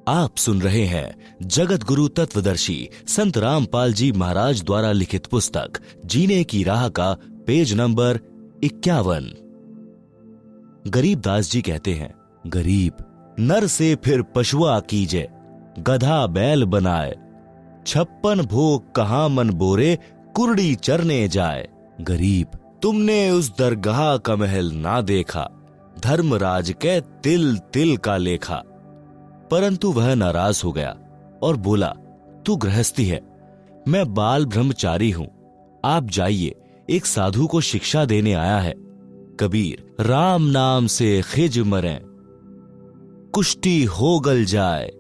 आप सुन रहे हैं जगत गुरु तत्वदर्शी संत रामपाल जी महाराज द्वारा लिखित पुस्तक जीने की राह का पेज नंबर 51। गरीबदास जी कहते हैं, गरीब नर से फिर पशुआ कीजे, गधा बैल बनाए, 56 भोग कहाँ मन बोरे, कुर्डी चरने जाए। गरीब तुमने उस दरगाह का महल ना देखा, धर्मराज के तिल तिल का लेखा। परंतु वह नाराज हो गया और बोला, तू गृहस्थी है, मैं बाल ब्रह्मचारी हूं, आप जाइए, एक साधु को शिक्षा देने आया है। कबीर राम नाम से खिज मरें, कुष्टी हो गल जाए,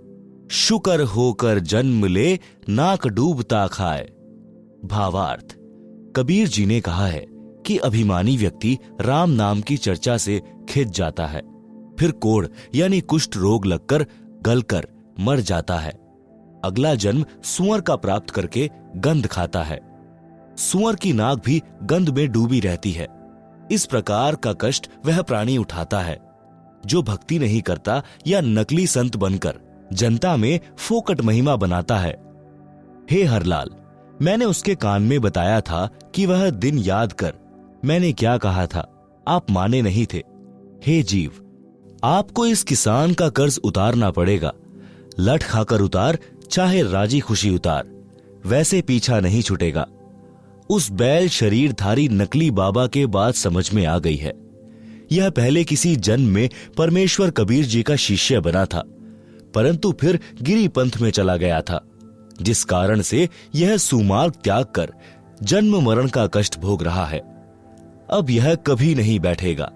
शुकर होकर जन्म ले, नाक डूबता खाए। भावार्थ, कबीर जी ने कहा है कि अभिमानी व्यक्ति राम नाम की चर्चा से खिंच जाता है, फिर कोढ़ यानी कुष्ठ रोग लगकर गलकर मर जाता है। अगला जन्म सुअर का प्राप्त करके गंध खाता है। सुअर की नाक भी गंध में डूबी रहती है। इस प्रकार का कष्ट वह प्राणी उठाता है जो भक्ति नहीं करता या नकली संत बनकर जनता में फोकट महिमा बनाता है। हे हरलाल, मैंने उसके कान में बताया था कि वह दिन याद कर। मैंने क्या कहा था, आप माने नहीं थे। हे जीव, आपको इस किसान का कर्ज उतारना पड़ेगा। लठ खाकर उतार, चाहे राजी खुशी उतार, वैसे पीछा नहीं छूटेगा। उस बैल शरीरधारी नकली बाबा के बात समझ में आ गई है। यह पहले किसी जन्म में परमेश्वर कबीर जी का शिष्य बना था, परंतु फिर गिरी पंथ में चला गया था, जिस कारण से यह सुमार्ग त्याग कर जन्म मरण का कष्ट भोग रहा है। अब यह कभी नहीं बैठेगा।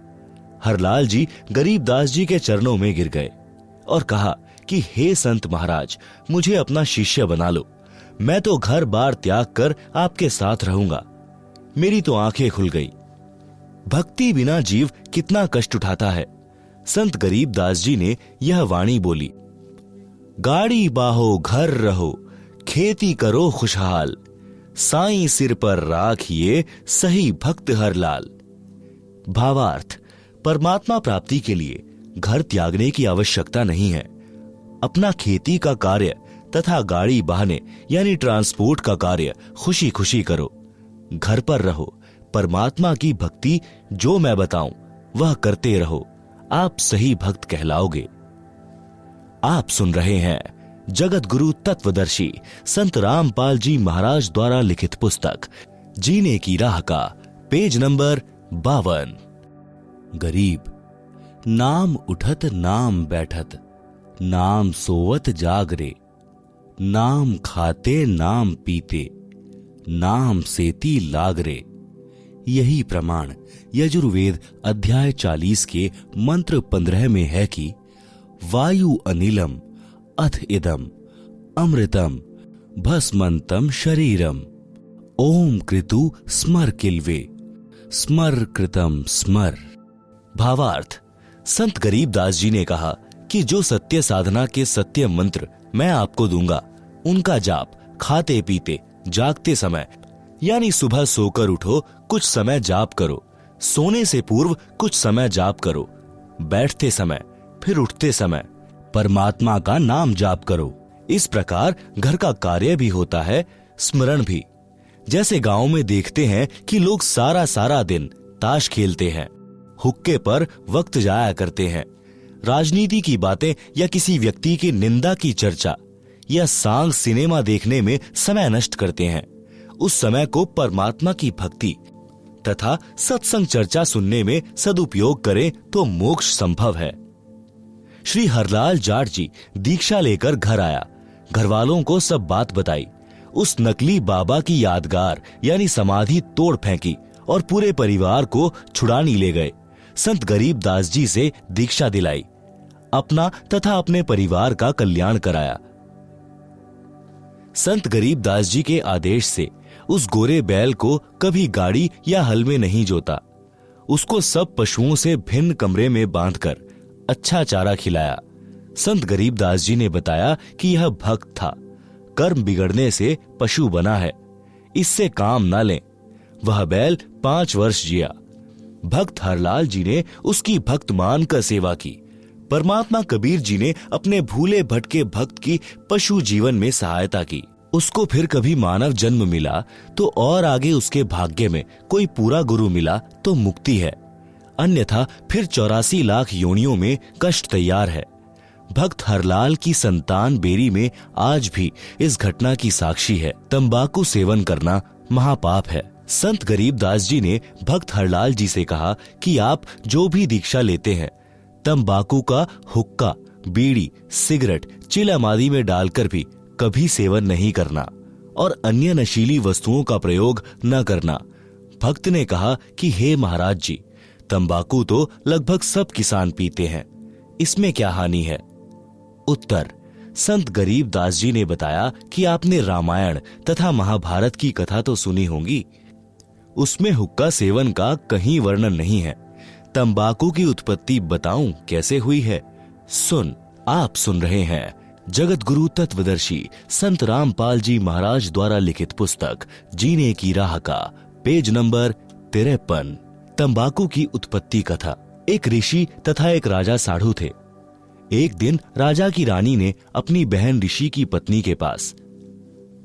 हरलाल जी गरीबदास जी के चरणों में गिर गए और कहा कि हे संत महाराज, मुझे अपना शिष्य बना लो, मैं तो घर बार त्याग कर आपके साथ रहूंगा। मेरी तो आंखें खुल गई। भक्ति बिना जीव कितना कष्ट उठाता है। संत गरीबदास जी ने यह वाणी बोली, गाड़ी बाहो घर रहो, खेती करो खुशहाल, साईं सिर पर राखिए सही भक्त हरलाल। भावार्थ, परमात्मा प्राप्ति के लिए घर त्यागने की आवश्यकता नहीं है। अपना खेती का कार्य तथा गाड़ी बहाने यानी ट्रांसपोर्ट का कार्य खुशी खुशी करो। घर पर रहो, परमात्मा की भक्ति जो मैं बताऊं वह करते रहो, आप सही भक्त कहलाओगे। आप सुन रहे हैं जगत गुरु तत्वदर्शी संत रामपाल जी महाराज द्वारा लिखित पुस्तक जीने की राह का पेज नंबर 52। गरीब नाम उठत नाम बैठत, नाम सोवत जागरे, नाम खाते नाम पीते, नाम सेती लागरे। यही प्रमाण यजुर्वेद अध्याय 40 के मंत्र 15 में है कि वायु अनिलम अथ इदम अमृतम भस्मंतम शरीरम, ओम कृतु स्मर किल्वे, स्मर कृतम स्मर। भावार्थ, संत गरीबदास जी ने कहा कि जो सत्य साधना के सत्य मंत्र मैं आपको दूंगा, उनका जाप खाते पीते जागते समय यानी सुबह सोकर उठो कुछ समय जाप करो, सोने से पूर्व कुछ समय जाप करो, बैठते समय फिर उठते समय परमात्मा का नाम जाप करो। इस प्रकार घर का कार्य भी होता है, स्मरण भी। जैसे गांव में देखते हैं कि लोग सारा सारा दिन ताश खेलते हैं, हुक्के पर वक्त जाया करते हैं, राजनीति की बातें या किसी व्यक्ति की निंदा की चर्चा या सांग सिनेमा देखने में समय नष्ट करते हैं। उस समय को परमात्मा की भक्ति तथा सत्संग चर्चा सुनने में सदुपयोग करें तो मोक्ष संभव है। श्री हरलाल जाट जी दीक्षा लेकर घर आया, घर वालों को सब बात बताई। उस नकली बाबा की यादगार यानी समाधि तोड़ फेंकी और पूरे परिवार को छुड़ानी ले गए। संत गरीबदास जी से दीक्षा दिलाई, अपना तथा अपने परिवार का कल्याण कराया। संत गरीबदास जी के आदेश से उस गोरे बैल को कभी गाड़ी या हल में नहीं जोता। उसको सब पशुओं से भिन्न कमरे में बांधकर अच्छा चारा खिलाया। संत गरीबदास जी ने बताया कि यह भक्त था, कर्म बिगड़ने से पशु बना है, इससे काम न लें। वह बैल 5 वर्ष जिया। भक्त हरलाल जी ने उसकी भक्त मानकर सेवा की, परमात्मा कबीर जी ने अपने भूले भटके भक्त की पशु जीवन में सहायता की। उसको फिर कभी मानव जन्म मिला तो और आगे उसके भाग्य में कोई पूरा गुरु मिला तो मुक्ति है, अन्यथा फिर 84 लाख योनियों में कष्ट तैयार है। भक्त हरलाल की संतान बेरी में आज भी इस घटना की साक्षी है। तंबाकू सेवन करना महापाप है। संत गरीबदास जी ने भक्त हरलाल जी से कहा कि आप जो भी दीक्षा लेते हैं, तंबाकू का हुक्का, बीड़ी, सिगरेट, चिलम आदि में डालकर भी कभी सेवन नहीं करना और अन्य नशीली वस्तुओं का प्रयोग न करना। भक्त ने कहा कि हे महाराज जी, तंबाकू तो लगभग सब किसान पीते हैं, इसमें क्या हानि है? उत्तर: संत गरीबदास जी ने बताया कि आपने रामायण तथा महाभारत की कथा तो सुनी होगी, उसमें हुक्का सेवन का कहीं वर्णन नहीं है। तंबाकू की उत्पत्ति बताऊं कैसे हुई है? आप सुन रहे हैं जगत गुरु तत्वदर्शी संत रामपाल जी महाराज द्वारा लिखित पुस्तक जीने की राह का पेज नंबर 53। तंबाकू की उत्पत्ति कथा। एक ऋषि तथा एक राजा साढ़ू थे। एक दिन राजा की रानी ने अपनी बहन ऋषि की पत्नी के पास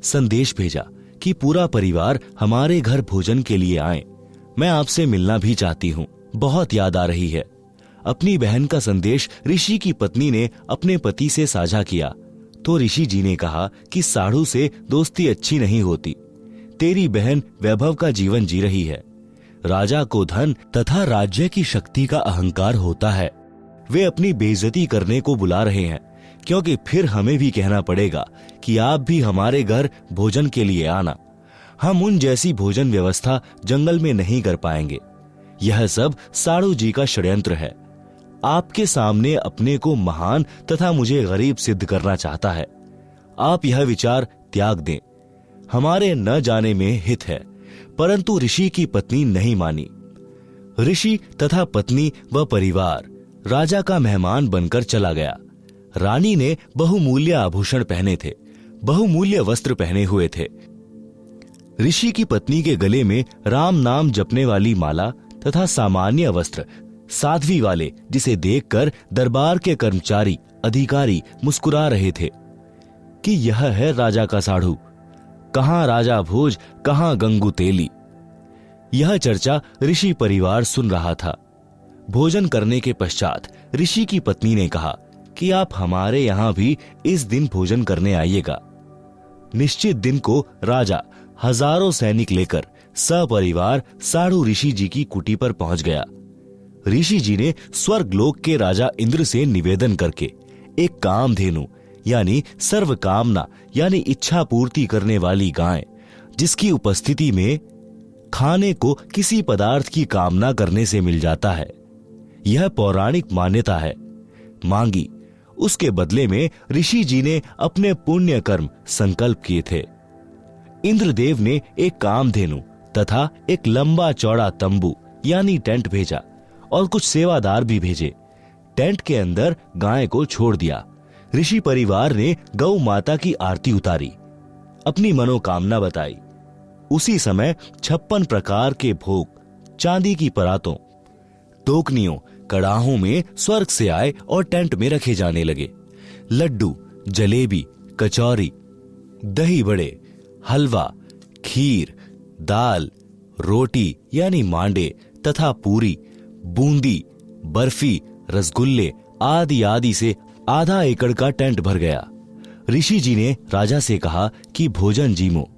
संदेश भेजा कि पूरा परिवार हमारे घर भोजन के लिए आए, मैं आपसे मिलना भी चाहती हूँ, बहुत याद आ रही है। अपनी बहन का संदेश ऋषि की पत्नी ने अपने पति से साझा किया तो ऋषि जी ने कहा कि साढ़ू से दोस्ती अच्छी नहीं होती, तेरी बहन वैभव का जीवन जी रही है। राजा को धन तथा राज्य की शक्ति का अहंकार होता है, वे अपनी बेइज्जती करने को बुला रहे हैं, क्योंकि फिर हमें भी कहना पड़ेगा कि आप भी हमारे घर भोजन के लिए आना। हम उन जैसी भोजन व्यवस्था जंगल में नहीं कर पाएंगे। यह सब साढ़ू जी का षड्यंत्र है। आपके सामने अपने को महान तथा मुझे गरीब सिद्ध करना चाहता है। आप यह विचार त्याग दें, हमारे न जाने में हित है। परंतु ऋषि की पत्नी नहीं मानी। ऋषि तथा पत्नी व परिवार राजा का मेहमान बनकर चला गया। रानी ने बहुमूल्य आभूषण पहने थे, बहुमूल्य वस्त्र पहने हुए थे। ऋषि की पत्नी के गले में राम नाम जपने वाली माला तथा सामान्य वस्त्र साध्वी वाले, जिसे देखकर दरबार के कर्मचारी अधिकारी मुस्कुरा रहे थे कि यह है राजा का साढ़ू, कहां राजा भोज, कहां गंगू तेली। यह चर्चा ऋषि परिवार सुन रहा था। भोजन करने के पश्चात ऋषि की पत्नी ने कहा कि आप हमारे यहां भी इस दिन भोजन करने आइएगा। निश्चित दिन को राजा हजारों सैनिक लेकर सपरिवार साढ़ू ऋषि जी की कुटी पर पहुंच गया। ऋषि जी ने स्वर्गलोक के राजा इंद्र से निवेदन करके एक कामधेनु यानी सर्व कामना यानी इच्छा पूर्ति करने वाली गाय, जिसकी उपस्थिति में खाने को किसी पदार्थ की कामना करने से मिल जाता है, यह पौराणिक मान्यता है, मांगी। उसके बदले में ऋषि जी ने अपने पुण्य कर्म संकल्प किए थे। इंद्रदेव ने एक कामधेनु तथा एक लंबा चौड़ा तंबू यानी टेंट भेजा और कुछ सेवादार भी भेजे। टेंट के अंदर गाय को छोड़ दिया। ऋषि परिवार ने गौ माता की आरती उतारी, अपनी मनोकामना बताई। उसी समय 56 प्रकार के भोग चांदी की परातों, टोकनियों, कड़ाहों में स्वर्ग से आए और टेंट में रखे जाने लगे। लड्डू, जलेबी, कचौरी, दही बड़े, हलवा, खीर, दाल, रोटी यानी मांडे तथा पूरी, बूंदी, बर्फी, रसगुल्ले आदि आदि से आधा एकड़ का टेंट भर गया। ऋषि जी ने राजा से कहा कि भोजन जीमो।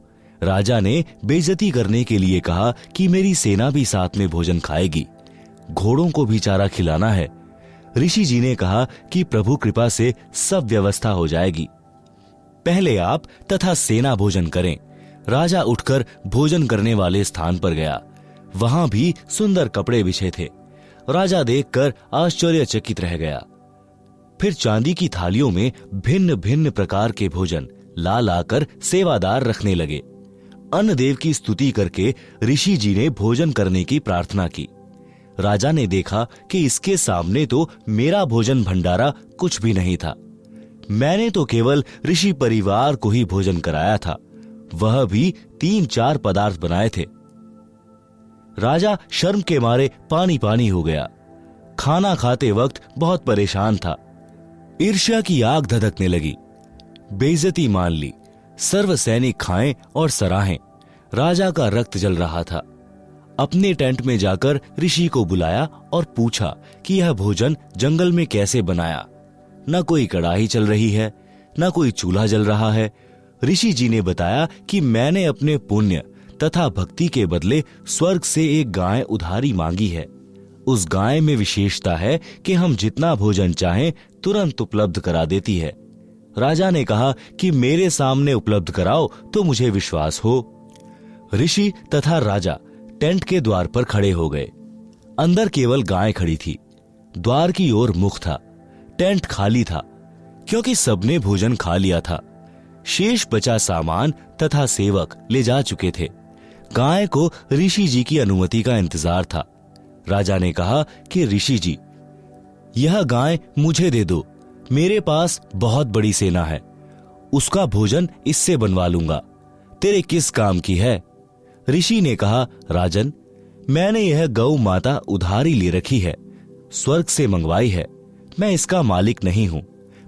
राजा ने बेइज्जती करने के लिए कहा कि मेरी सेना भी साथ में भोजन खाएगी, घोड़ों को भी चारा खिलाना है। ऋषि जी ने कहा कि प्रभु कृपा से सब व्यवस्था हो जाएगी, पहले आप तथा सेना भोजन करें। राजा उठकर भोजन करने वाले स्थान पर गया। वहां भी सुंदर कपड़े बिछे थे। राजा देखकर आश्चर्यचकित रह गया। फिर चांदी की थालियों में भिन्न भिन्न प्रकार के भोजन ला लाकर सेवादार रखने लगे। अन्न देव की स्तुति करके ऋषि जी ने भोजन करने की प्रार्थना की। राजा ने देखा कि इसके सामने तो मेरा भोजन भंडारा कुछ भी नहीं था। मैंने तो केवल ऋषि परिवार को ही भोजन कराया था, वह भी 3-4 पदार्थ बनाए थे। राजा शर्म के मारे पानी पानी हो गया। खाना खाते वक्त बहुत परेशान था। ईर्ष्या की आग धधकने लगी। बेइज्जती मान ली। सर्व सैनिक खाएं और सराहें। राजा का रक्त जल रहा था। अपने टेंट में जाकर ऋषि को बुलाया और पूछा कि यह भोजन जंगल में कैसे बनाया। न कोई कड़ाही चल रही है, न कोई चूल्हा जल रहा है। ऋषि जी ने बताया कि मैंने अपने पुण्य तथा भक्ति के बदले स्वर्ग से एक गाय उधारी मांगी है। उस गाय में विशेषता है कि हम जितना भोजन चाहें तुरंत उपलब्ध करा देती है। राजा ने कहा कि मेरे सामने उपलब्ध कराओ तो मुझे विश्वास हो। ऋषि तथा राजा टेंट के द्वार पर खड़े हो गए। अंदर केवल गाय खड़ी थी। द्वार की ओर मुख था। टेंट खाली था क्योंकि सबने भोजन खा लिया था। शेष बचा सामान तथा सेवक ले जा चुके थे। गाय को ऋषि जी की अनुमति का इंतजार था। राजा ने कहा कि ऋषि जी, यह गाय मुझे दे दो। मेरे पास बहुत बड़ी सेना है। उसका भोजन इससे बनवा लूंगा। तेरे किस काम की है? ऋषि ने कहा, राजन, मैंने यह गौ माता उधारी ले रखी है, स्वर्ग से मंगवाई है। मैं इसका मालिक नहीं हूं।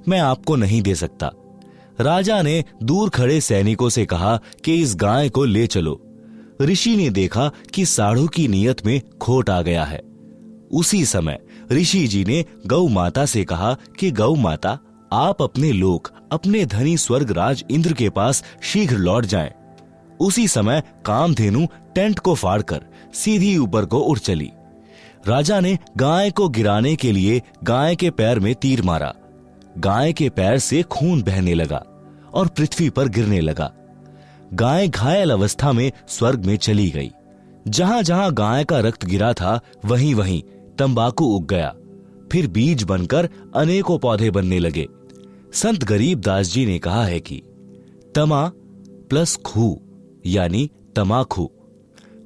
मैं आपको नहीं दे सकता। राजा ने दूर खड़े सैनिकों से कहा कि इस गाय को ले चलो। ऋषि ने देखा कि साढ़ू की नीयत में खोट आ गया है। उसी समय ऋषि जी ने गौ माता से कहा कि गौ माता, आप अपने लोक, अपने धनी स्वर्गराज इंद्र के पास शीघ्र लौट जाएं। उसी समय कामधेनु टेंट को फाड़कर सीधी ऊपर को उड़ चली। राजा ने गाय को गिराने के लिए गाय के पैर में तीर मारा। गाय के पैर से खून बहने लगा और पृथ्वी पर गिरने लगा। गाय घायल अवस्था में स्वर्ग में चली गई। जहां जहां गाय का रक्त गिरा था वहीं वहीं तंबाकू उग गया। फिर बीज बनकर अनेकों पौधे बनने लगे। संत गरीबदास जी ने कहा है कि तमा प्लस खू यानी तमाखू।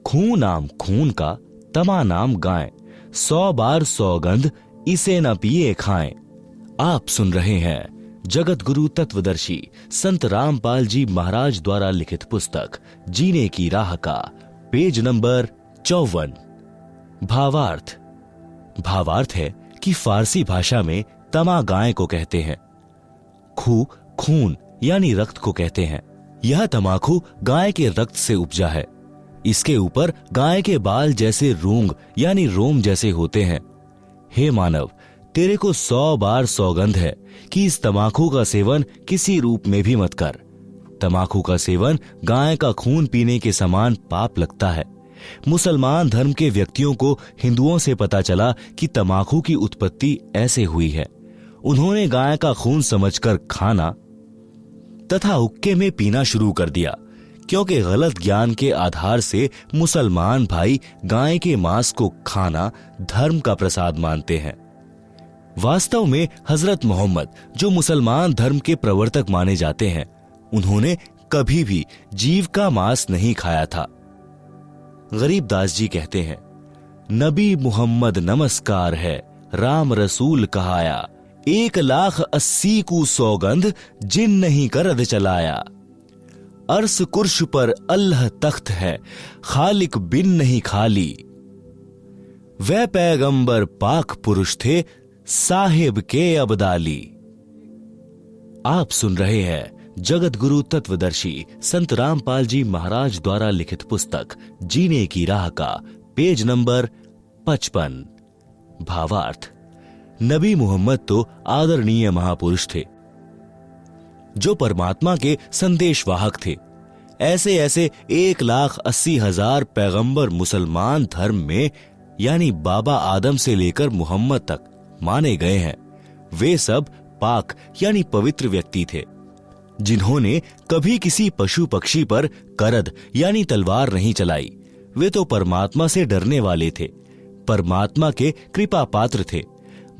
खू नाम खून का, तमा नाम गाय। 100 बार सौगंध इसे न पिए खाएं। आप सुन रहे हैं जगत गुरु तत्वदर्शी संत रामपाल जी महाराज द्वारा लिखित पुस्तक जीने की राह का पेज नंबर 54। भावार्थ। भावार्थ है कि फारसी भाषा में तमा गाय को कहते हैं, खू खून यानी रक्त को कहते हैं। यह तमाकू गाय के रक्त से उपजा है। इसके ऊपर गाय के बाल जैसे रूंग यानी रोम जैसे होते हैं। हे मानव, तेरे को 100 बार सौगंध है कि इस तमाकू का सेवन किसी रूप में भी मत कर। तमाकू का सेवन गाय का खून पीने के समान पाप लगता है। मुसलमान धर्म के व्यक्तियों को हिंदुओं से पता चला कि तमाकू की उत्पत्ति ऐसे हुई है। उन्होंने गाय का खून समझकर खाना तथा हुक्के में पीना शुरू कर दिया, क्योंकि गलत ज्ञान के आधार से मुसलमान भाई गाय के मांस को खाना धर्म का प्रसाद मानते हैं। वास्तव में हजरत मोहम्मद, जो मुसलमान धर्म के प्रवर्तक माने जाते हैं, उन्होंने कभी भी जीव का मांस नहीं खाया था। गरीबदास जी कहते हैं, नबी मुहम्मद नमस्कार है, राम रसूल कहाया, 1,80,000 को सौगंध जिन नहीं करद चलाया। अर्श कुर्श पर अल्लाह तख्त है, खालिक बिन नहीं खाली। वह पैगंबर पाक पुरुष थे, साहिब के अबदाली। आप सुन रहे हैं जगत गुरु तत्वदर्शी संत रामपाल जी महाराज द्वारा लिखित पुस्तक जीने की राह का पेज नंबर 55। भावार्थ। नबी मोहम्मद तो आदरणीय महापुरुष थे, जो परमात्मा के संदेशवाहक थे। ऐसे ऐसे 1,80,000 पैगंबर मुसलमान धर्म में यानी बाबा आदम से लेकर मोहम्मद तक माने गए हैं। वे सब पाक यानी पवित्र व्यक्ति थे, जिन्होंने कभी किसी पशु पक्षी पर करद यानी तलवार नहीं चलाई। वे तो परमात्मा से डरने वाले थे, परमात्मा के कृपा पात्र थे।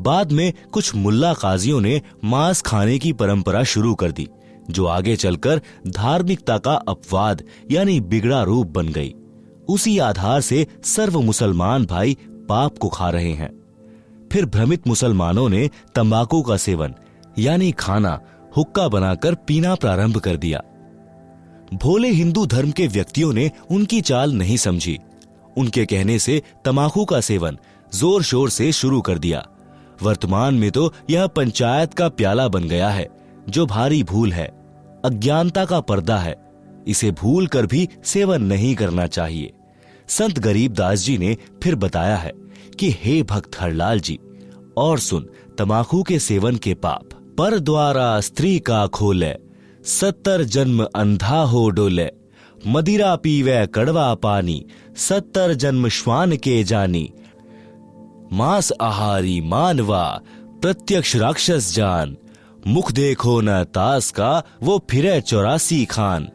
बाद में कुछ मुल्ला काजियों ने मांस खाने की परंपरा शुरू कर दी, जो आगे चलकर धार्मिकता का अपवाद यानी बिगड़ा रूप बन गई। उसी आधार से सर्व मुसलमान भाई पाप को खा रहे हैं। फिर भ्रमित मुसलमानों ने तंबाकू का सेवन यानी खाना हुक्का बनाकर पीना प्रारंभ कर दिया। भोले हिंदू धर्म के व्यक्तियों ने उनकी चाल नहीं समझी। उनके कहने से तंबाकू का सेवन जोर शोर से शुरू कर दिया। वर्तमान में तो यह पंचायत का प्याला बन गया है, जो भारी भूल है, अज्ञानता का पर्दा है। इसे भूल कर भी सेवन नहीं करना चाहिए। संत गरीबदास जी ने फिर बताया है कि हे भक्त हरलाल जी, और सुन तमाकू के सेवन के पाप। पर द्वारा स्त्री का खोले, 70 जन्म अंधा हो डोले। मदिरा पीवे कड़वा पानी, 70 जन्म श्वान के जानी। मांस आहारी मानवा, प्रत्यक्ष राक्षस जान। मुख देखो न तास का, वो फिरे 84 खान।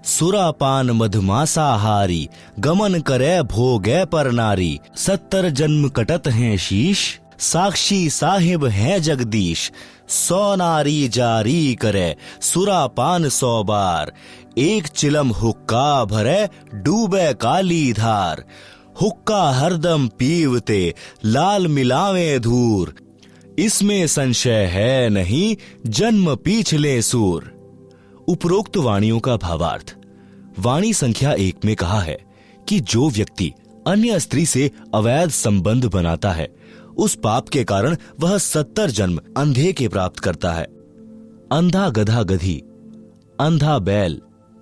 सुरापान मधमासाहारी, गमन करे भोगे पर नारी। 70 जन्म कटत हैं शीश, साक्षी साहिब है जगदीश। 100 नारी जारी करे, सुरापान 100 बार। एक चिलम हुक्का भरे, डूबे काली धार। हुक्का हरदम पीवते, लाल मिलावे धूर। इसमें संशय है नहीं, जन्म पीछले सूर। उपरोक्त वाणियों का भावार्थ। वाणी संख्या 1 में कहा है कि जो व्यक्ति अन्य स्त्री से अवैध संबंध बनाता है, उस पाप के कारण वह 70 जन्म अंधे के प्राप्त करता है। अंधा गधा गधी, अंधा बैल,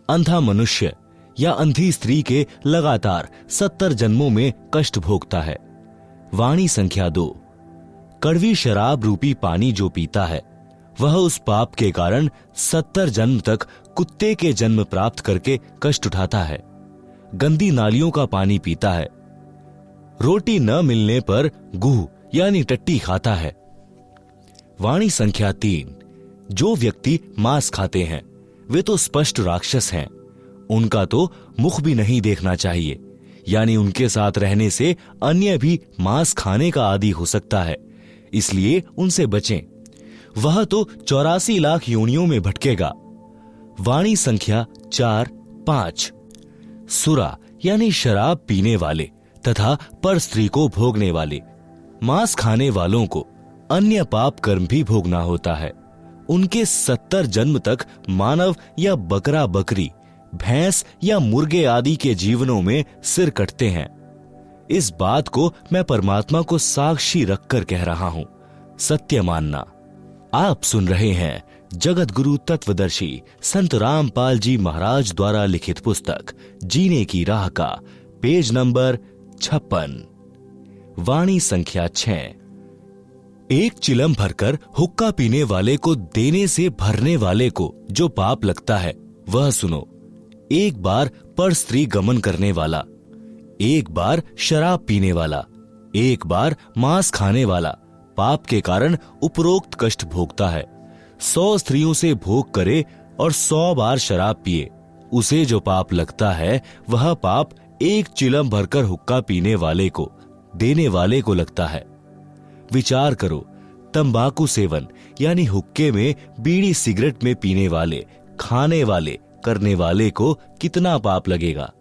अंधा मनुष्य या अंधी स्त्री के लगातार 70 जन्मों में कष्ट भोगता है। वाणी संख्या 2। कड़वी शराब रूपी पानी जो पीता है, वह उस पाप के कारण 70 जन्म तक कुत्ते के जन्म प्राप्त करके कष्ट उठाता है। गंदी नालियों का पानी पीता है। रोटी न मिलने पर गुह यानी टट्टी खाता है। वाणी संख्या 3। जो व्यक्ति मांस खाते हैं, वे तो स्पष्ट राक्षस हैं। उनका तो मुख भी नहीं देखना चाहिए, यानी उनके साथ रहने से अन्य भी मांस खाने का आदी हो सकता है, इसलिए उनसे बचें। वह तो 84 लाख योनियों में भटकेगा। वाणी संख्या 4, 5। सुरा यानी शराब पीने वाले तथा पर स्त्री को भोगने वाले, मांस खाने वालों को अन्य पाप कर्म भी भोगना होता है। उनके 70 जन्म तक मानव या बकरा बकरी, भैंस या मुर्गे आदि के जीवनों में सिर कटते हैं। इस बात को मैं परमात्मा को साक्षी रखकर कह रहा हूं, सत्य मानना। आप सुन रहे हैं जगत गुरु तत्वदर्शी संत रामपाल जी महाराज द्वारा लिखित पुस्तक जीने की राह का पेज नंबर 56। वाणी संख्या 6। एक चिलम भरकर हुक्का पीने वाले को देने से भरने वाले को जो पाप लगता है, वह सुनो। एक बार पर स्त्री गमन करने वाला, एक बार शराब पीने वाला, एक बार मांस खाने वाला पाप के कारण उपरोक्त कष्ट भोगता है। 100 स्त्रियों से भोग करे और 100 बार शराब पिए, उसे जो पाप लगता है, वह पाप एक चिलम भरकर हुक्का पीने वाले को देने वाले को लगता है। विचार करो, तंबाकू सेवन यानी हुक्के में, बीड़ी सिगरेट में पीने वाले, खाने वाले, करने वाले को कितना पाप लगेगा।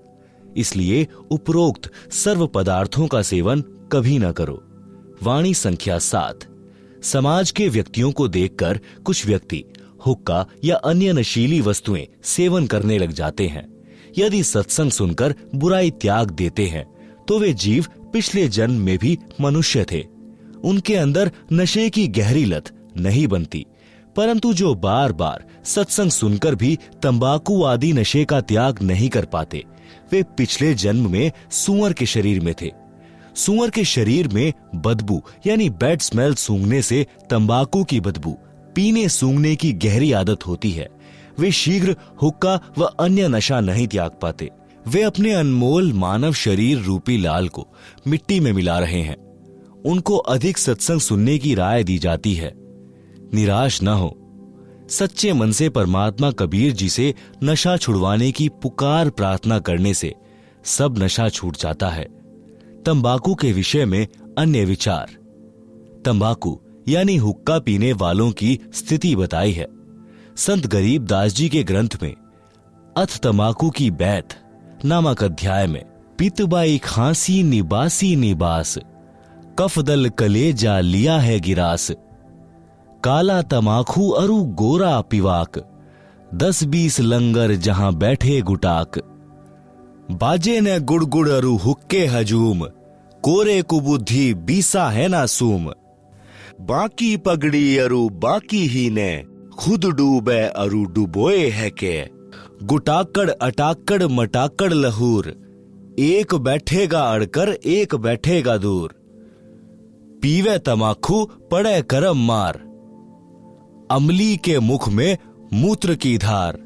इसलिए उपरोक्त सर्व पदार्थों का सेवन कभी न करो। वाणी संख्या 7। समाज के व्यक्तियों को देखकर कुछ व्यक्ति हुक्का या अन्य नशीली वस्तुएं सेवन करने लग जाते हैं। यदि सत्संग सुनकर बुराई त्याग देते हैं, तो वे जीव पिछले जन्म में भी मनुष्य थे। उनके अंदर नशे की गहरी लत नहीं बनती, परंतु जो बार बार सत्संग सुनकर भी तंबाकू आदि नशे का त्याग नहीं कर पाते, वे पिछले जन्म में सूअर के शरीर में थे। सूअर के शरीर में बदबू यानी बैड स्मेल सूंघने से तंबाकू की बदबू पीने सूंघने की गहरी आदत होती है। वे शीघ्र हुक्का व अन्य नशा नहीं त्याग पाते। वे अपने अनमोल मानव शरीर रूपी लाल को मिट्टी में मिला रहे हैं। उनको अधिक सत्संग सुनने की राय दी जाती है। निराश न हो, सच्चे मन से परमात्मा कबीर जी से नशा छुड़वाने की पुकार प्रार्थना करने से सब नशा छूट जाता है। तंबाकू के विषय में अन्य विचार। तंबाकू यानी हुक्का पीने वालों की स्थिति बताई है संत गरीबदास जी के ग्रंथ में। अथ तंबाकू की बैत नामक अध्याय में पितबाई खांसी निबासी निबास, कफदल कलेजा लिया है गिरास। काला तमाखू अरु गोरा पिवाक, 10-20 लंगर जहां बैठे गुटाक। बाजे ने गुड़गुड़ अरु हुक्के हजूम, कोरे कुबुद्धि बीसा है ना सूम। बाकी पगड़ी अरु बाकी ही ने, खुद डूबे अरु डुबोए है के। गुटाकड़ अटाकड़ मटाकड़ लहूर, एक बैठेगा अड़कर एक बैठेगा दूर। पीवे तमाखू पड़े करम मार, अमली के मुख में मूत्र की धार।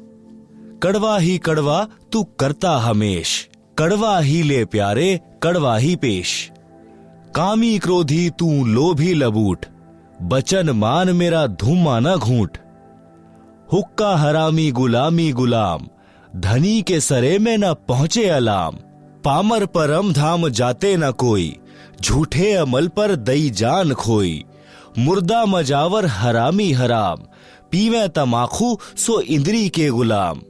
कड़वा ही कड़वा तू करता हमेश, कड़वा ही ले प्यारे कड़वा ही पेश। कामी क्रोधी तू लोभी लबूट, बचन मान मेरा धूमा न घूंट। हुक्का हरामी गुलामी गुलाम, धनी के सरे में न पहुंचे अलाम। पामर परम धाम जाते न कोई, झूठे अमल पर दई जान खोई। मुर्दा मजावर हरामी हराम, पीवे तमाखू सो इंद्री के गुलाम।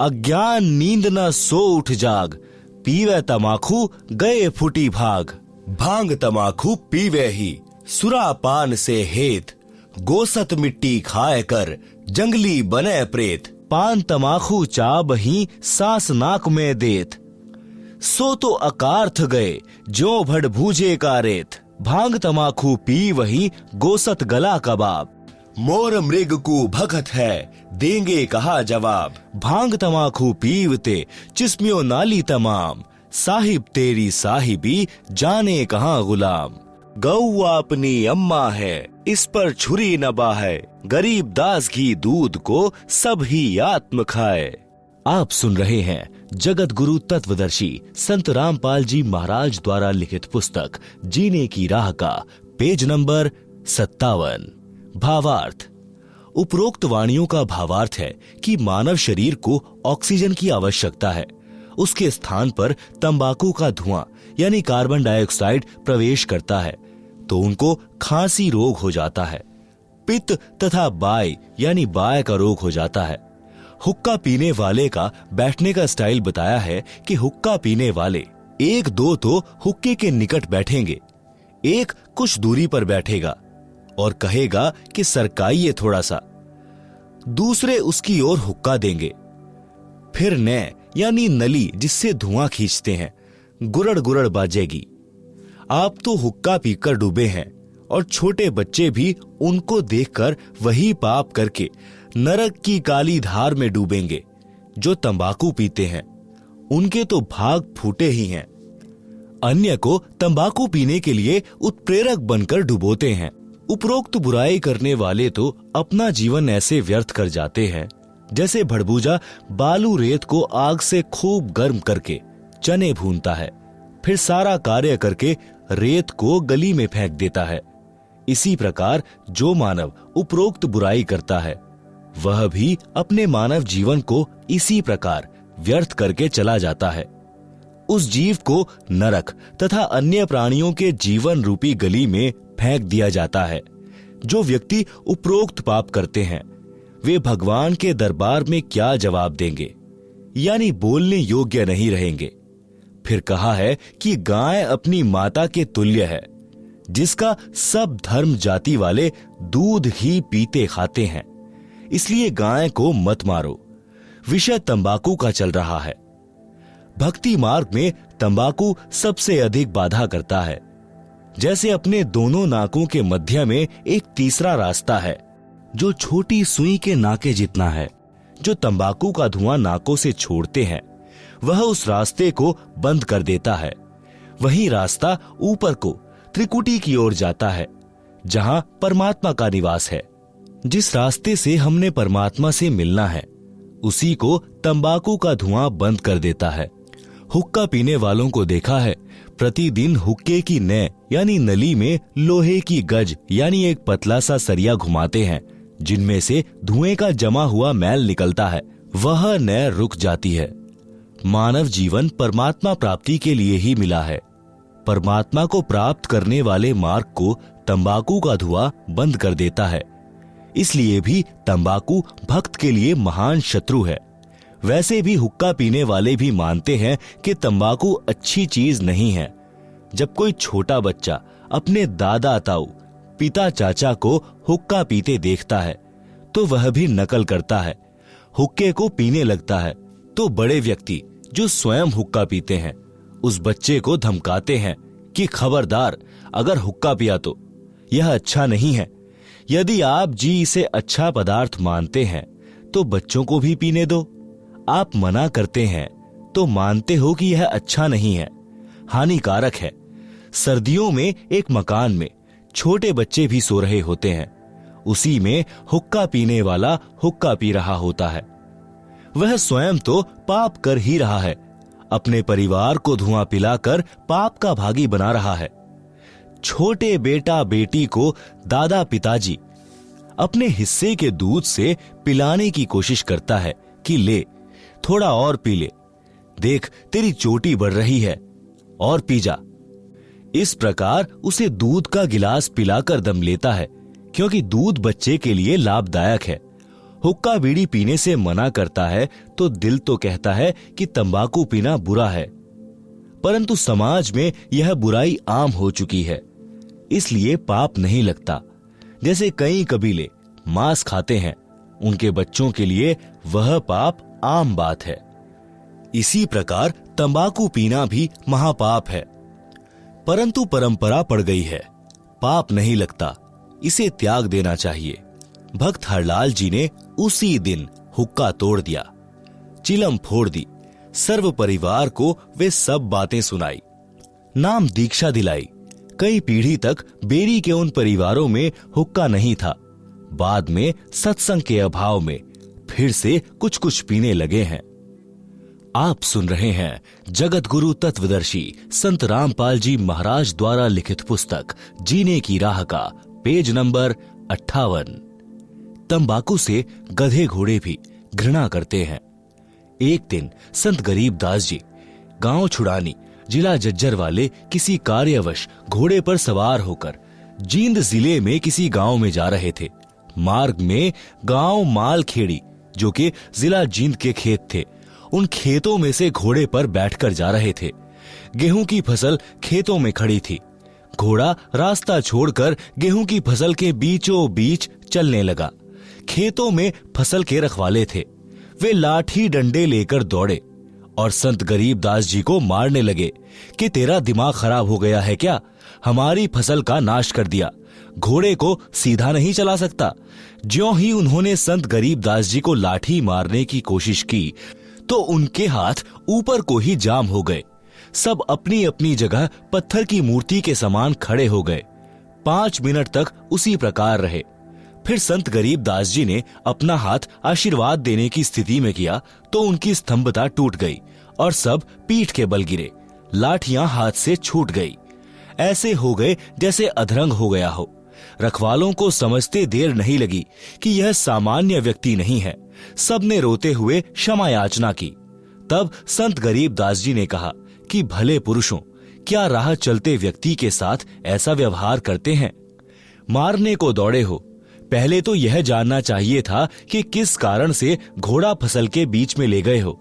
अज्ञान नींद न सो उठ जाग, पीवे तमाखू गए फुटी भाग। भांग तमाखू पीवे ही सुरापान से हेत, गोसत मिट्टी खाए कर जंगली बने प्रेत। पान तमाखू चाब ही सांस नाक में देत, सो तो अकार्थ गए जो भड़ भूजे का रेत। भांग तमाखू पी वही गोसत गला कबाब, मोर मृग को भगत है देंगे कहा जवाब। भांग तमाखू पीवते चिस्मियों नाली तमाम, साहिब तेरी साहिबी जाने कहाँ गुलाम। गौआ अपनी अम्मा है इस पर छुरी नबा है, गरीब दास घी दूध को सब ही आत्म खाए। आप सुन रहे हैं जगत गुरु तत्वदर्शी संत रामपाल जी महाराज द्वारा लिखित पुस्तक जीने की राह का पेज नंबर 57। भावार्थ। उपरोक्त वाणियों का भावार्थ है कि मानव शरीर को ऑक्सीजन की आवश्यकता है। उसके स्थान पर तंबाकू का धुआं यानी कार्बन डाइऑक्साइड प्रवेश करता है तो उनको खांसी रोग हो जाता है। पित्त तथा बाय यानी बाय का रोग हो जाता है। हुक्का पीने वाले का बैठने का स्टाइल बताया है कि हुक्का पीने वाले एक दो तो हुक्के के निकट बैठेंगे, एक कुछ दूरी पर बैठेगा और कहेगा कि सरकाइए थोड़ा सा। दूसरे उसकी ओर हुक्का देंगे। फिर ने यानी नली जिससे धुआं खींचते हैं गुरड़ गुरड़ बाजेगी। आप तो हुक्का पीकर डूबे हैं और छोटे बच्चे भी उनको देखकर वही पाप करके नरक की काली धार में डूबेंगे। जो तंबाकू पीते हैं उनके तो भाग फूटे ही हैं। अन्य को तंबाकू पीने के लिए उत्प्रेरक बनकर डुबोते हैं। उपरोक्त बुराई करने वाले तो अपना जीवन ऐसे व्यर्थ कर जाते हैं जैसे भड़बूजा बालू रेत को आग से खूब गर्म करके चने भूनता है, फिर सारा कार्य करके रेत को गली में फेंक देता है। इसी प्रकार जो मानव उपरोक्त बुराई करता है वह भी अपने मानव जीवन को इसी प्रकार व्यर्थ करके चला जाता है। उस जीव को नरक तथा अन्य प्राणियों के जीवन रूपी गली में फेंक दिया जाता है। जो व्यक्ति उपरोक्त पाप करते हैं वे भगवान के दरबार में क्या जवाब देंगे, यानी बोलने योग्य नहीं रहेंगे। फिर कहा है कि गाय अपनी माता के तुल्य है, जिसका सब धर्म जाति वाले दूध ही पीते खाते हैं। इसलिए गाय को मत मारो। विषय तंबाकू का चल रहा है। भक्ति मार्ग में तंबाकू सबसे अधिक बाधा करता है। जैसे अपने दोनों नाकों के मध्य में एक तीसरा रास्ता है जो छोटी सुई के नाके जितना है। जो तंबाकू का धुआं नाकों से छोड़ते हैं वह उस रास्ते को बंद कर देता है। वही रास्ता ऊपर को त्रिकुटी की ओर जाता है जहां परमात्मा का निवास है। जिस रास्ते से हमने परमात्मा से मिलना है उसी को तंबाकू का धुआं बंद कर देता है। हुक्का पीने वालों को देखा है प्रतिदिन हुक्के की नय यानी नली में लोहे की गज यानी एक पतला सा सरिया घुमाते हैं जिनमें से धुएं का जमा हुआ मैल निकलता है। वह नय रुक जाती है। मानव जीवन परमात्मा प्राप्ति के लिए ही मिला है। परमात्मा को प्राप्त करने वाले मार्ग को तंबाकू का धुआं बंद कर देता है। इसलिए भी तंबाकू भक्त के लिए महान शत्रु है। वैसे भी हुक्का पीने वाले भी मानते हैं कि तंबाकू अच्छी चीज नहीं है। जब कोई छोटा बच्चा अपने दादा ताऊ पिता चाचा को हुक्का पीते देखता है तो वह भी नकल करता है, हुक्के को पीने लगता है। तो बड़े व्यक्ति जो स्वयं हुक्का पीते हैं उस बच्चे को धमकाते हैं कि खबरदार, अगर हुक्का पिया तो यह अच्छा नहीं है। यदि आप जी इसे अच्छा पदार्थ मानते हैं तो बच्चों को भी पीने दो। आप मना करते हैं तो मानते हो कि यह अच्छा नहीं है, हानिकारक है। सर्दियों में एक मकान में छोटे बच्चे भी सो रहे होते हैं। उसी में हुक्का पीने वाला हुक्का पी रहा होता है। वह स्वयं तो पाप कर ही रहा है, अपने परिवार को धुआं पिलाकर पाप का भागी बना रहा है। छोटे बेटा बेटी को दादा पिताजी अपने हिस्से के दूध से पिलाने की कोशिश करता है कि ले थोड़ा और पी ले, देख तेरी चोटी बढ़ रही है, और पी जा। इस प्रकार उसे दूध का गिलास पिलाकर दम लेता है, क्योंकि दूध बच्चे के लिए लाभदायक है। हुक्का बीड़ी पीने से मना करता है तो दिल तो कहता है कि तंबाकू पीना बुरा है, परंतु समाज में यह बुराई आम हो चुकी है, इसलिए पाप नहीं लगता। जैसे कई कबीले मांस खाते हैं, उनके बच्चों के लिए वह पाप आम बात है। इसी प्रकार तंबाकू पीना भी महापाप है, परंतु परंपरा पड़ गई है, पाप नहीं लगता, इसे त्याग देना चाहिए। भक्त हरलाल जी ने उसी दिन हुक्का तोड़ दिया, चिलम फोड़ दी, सर्व परिवार को वे सब बातें सुनाई, नाम दीक्षा दिलाई। कई पीढ़ी तक बेरी के उन परिवारों में हुक्का नहीं था। बाद में सत्संग के अभाव में फिर से कुछ कुछ पीने लगे हैं। आप सुन रहे हैं जगत गुरु तत्वदर्शी संत रामपाल जी महाराज द्वारा लिखित पुस्तक जीने की राह का पेज नंबर 58। तंबाकू से गधे घोड़े भी घृणा करते हैं। एक दिन संत गरीबदास जी गांव छुड़ानी जिला जज्जर वाले किसी कार्यवश घोड़े पर सवार होकर जींद जिले में किसी गांव में जा रहे थे। मार्ग में गांव मालखेड़ी, जो कि जिला जींद के खेत थे, उन खेतों में से घोड़े पर बैठकर जा रहे थे। गेहूं की फसल खेतों में खड़ी थी। घोड़ा रास्ता छोड़कर गेहूं की फसल के बीचों बीच चलने लगा। खेतों में फसल के रखवाले थे, वे लाठी डंडे लेकर दौड़े और संत गरीबदास जी को मारने लगे कि तेरा दिमाग खराब हो गया है क्या, हमारी फसल का नाश कर दिया, घोड़े को सीधा नहीं चला सकता। ज्यों ही उन्होंने संत गरीबदास जी को लाठी मारने की कोशिश की तो उनके हाथ ऊपर को ही जाम हो गए। सब अपनी अपनी जगह पत्थर की मूर्ति के समान खड़े हो गए। 5 मिनट तक उसी प्रकार रहे। फिर संत गरीबदास जी ने अपना हाथ आशीर्वाद देने की स्थिति में किया तो उनकी स्तंभता टूट गई और सब पीठ के बल गिरे। लाठियां हाथ से छूट गई। ऐसे हो गए जैसे अधरंग हो गया हो। रखवालों को समझते देर नहीं लगी कि यह सामान्य व्यक्ति नहीं है। सबने रोते हुए क्षमा याचना की। तब संत गरीबदास जी ने कहा कि भले पुरुषों, क्या राह चलते व्यक्ति के साथ ऐसा व्यवहार करते हैं? मारने को दौड़े हो, पहले तो यह जानना चाहिए था कि किस कारण से घोड़ा फसल के बीच में ले गए हो।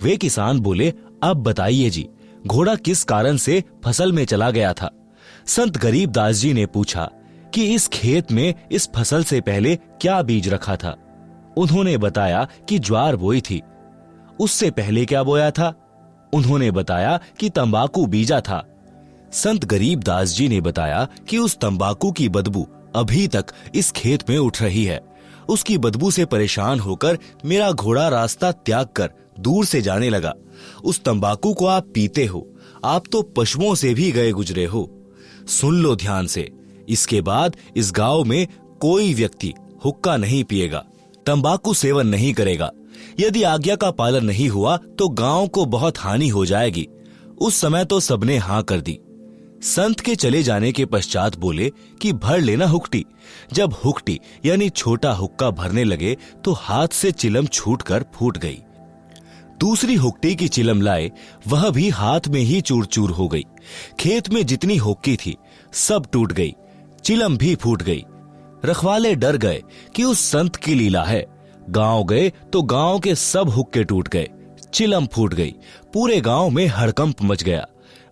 वे किसान बोले, अब बताइए जी, घोड़ा किस कारण से फसल में चला गया था? संत गरीबदास जी ने पूछा कि इस खेत में इस फसल से पहले क्या बीज रखा था? उन्होंने बताया कि ज्वार बोई थी। उससे पहले क्या बोया था? उन्होंने बताया कि तंबाकू बीजा था। संत गरीबदास जी ने बताया कि उस तंबाकू की बदबू अभी तक इस खेत में उठ रही है। उसकी बदबू से परेशान होकर मेरा घोड़ा रास्ता त्याग कर दूर से जाने लगा। उस तंबाकू को आप पीते हो, आप तो पशुओं से भी गए गुजरे हो। सुन लो ध्यान से, इसके बाद इस गांव में कोई व्यक्ति हुक्का नहीं पिएगा, तंबाकू सेवन नहीं करेगा। यदि आज्ञा का पालन नहीं हुआ तो गांव को बहुत हानि हो जाएगी। उस समय तो सबने हां कर दी। संत के चले जाने के पश्चात बोले कि भर लेना हुक्टी। जब हुक्टी यानी छोटा हुक्का भरने लगे तो हाथ से चिलम छूटकर फूट गई। दूसरी हुक्टी की चिलम लाए, वह भी हाथ में ही चूर चूर हो गई। खेत में जितनी हुक्की थी सब टूट गई, चिलम भी फूट गई। रखवाले डर गए कि उस संत की लीला है। गांव गए तो गांव के सब हुक्के टूट गए, चिलम फूट गई। पूरे गांव में हड़कंप मच गया,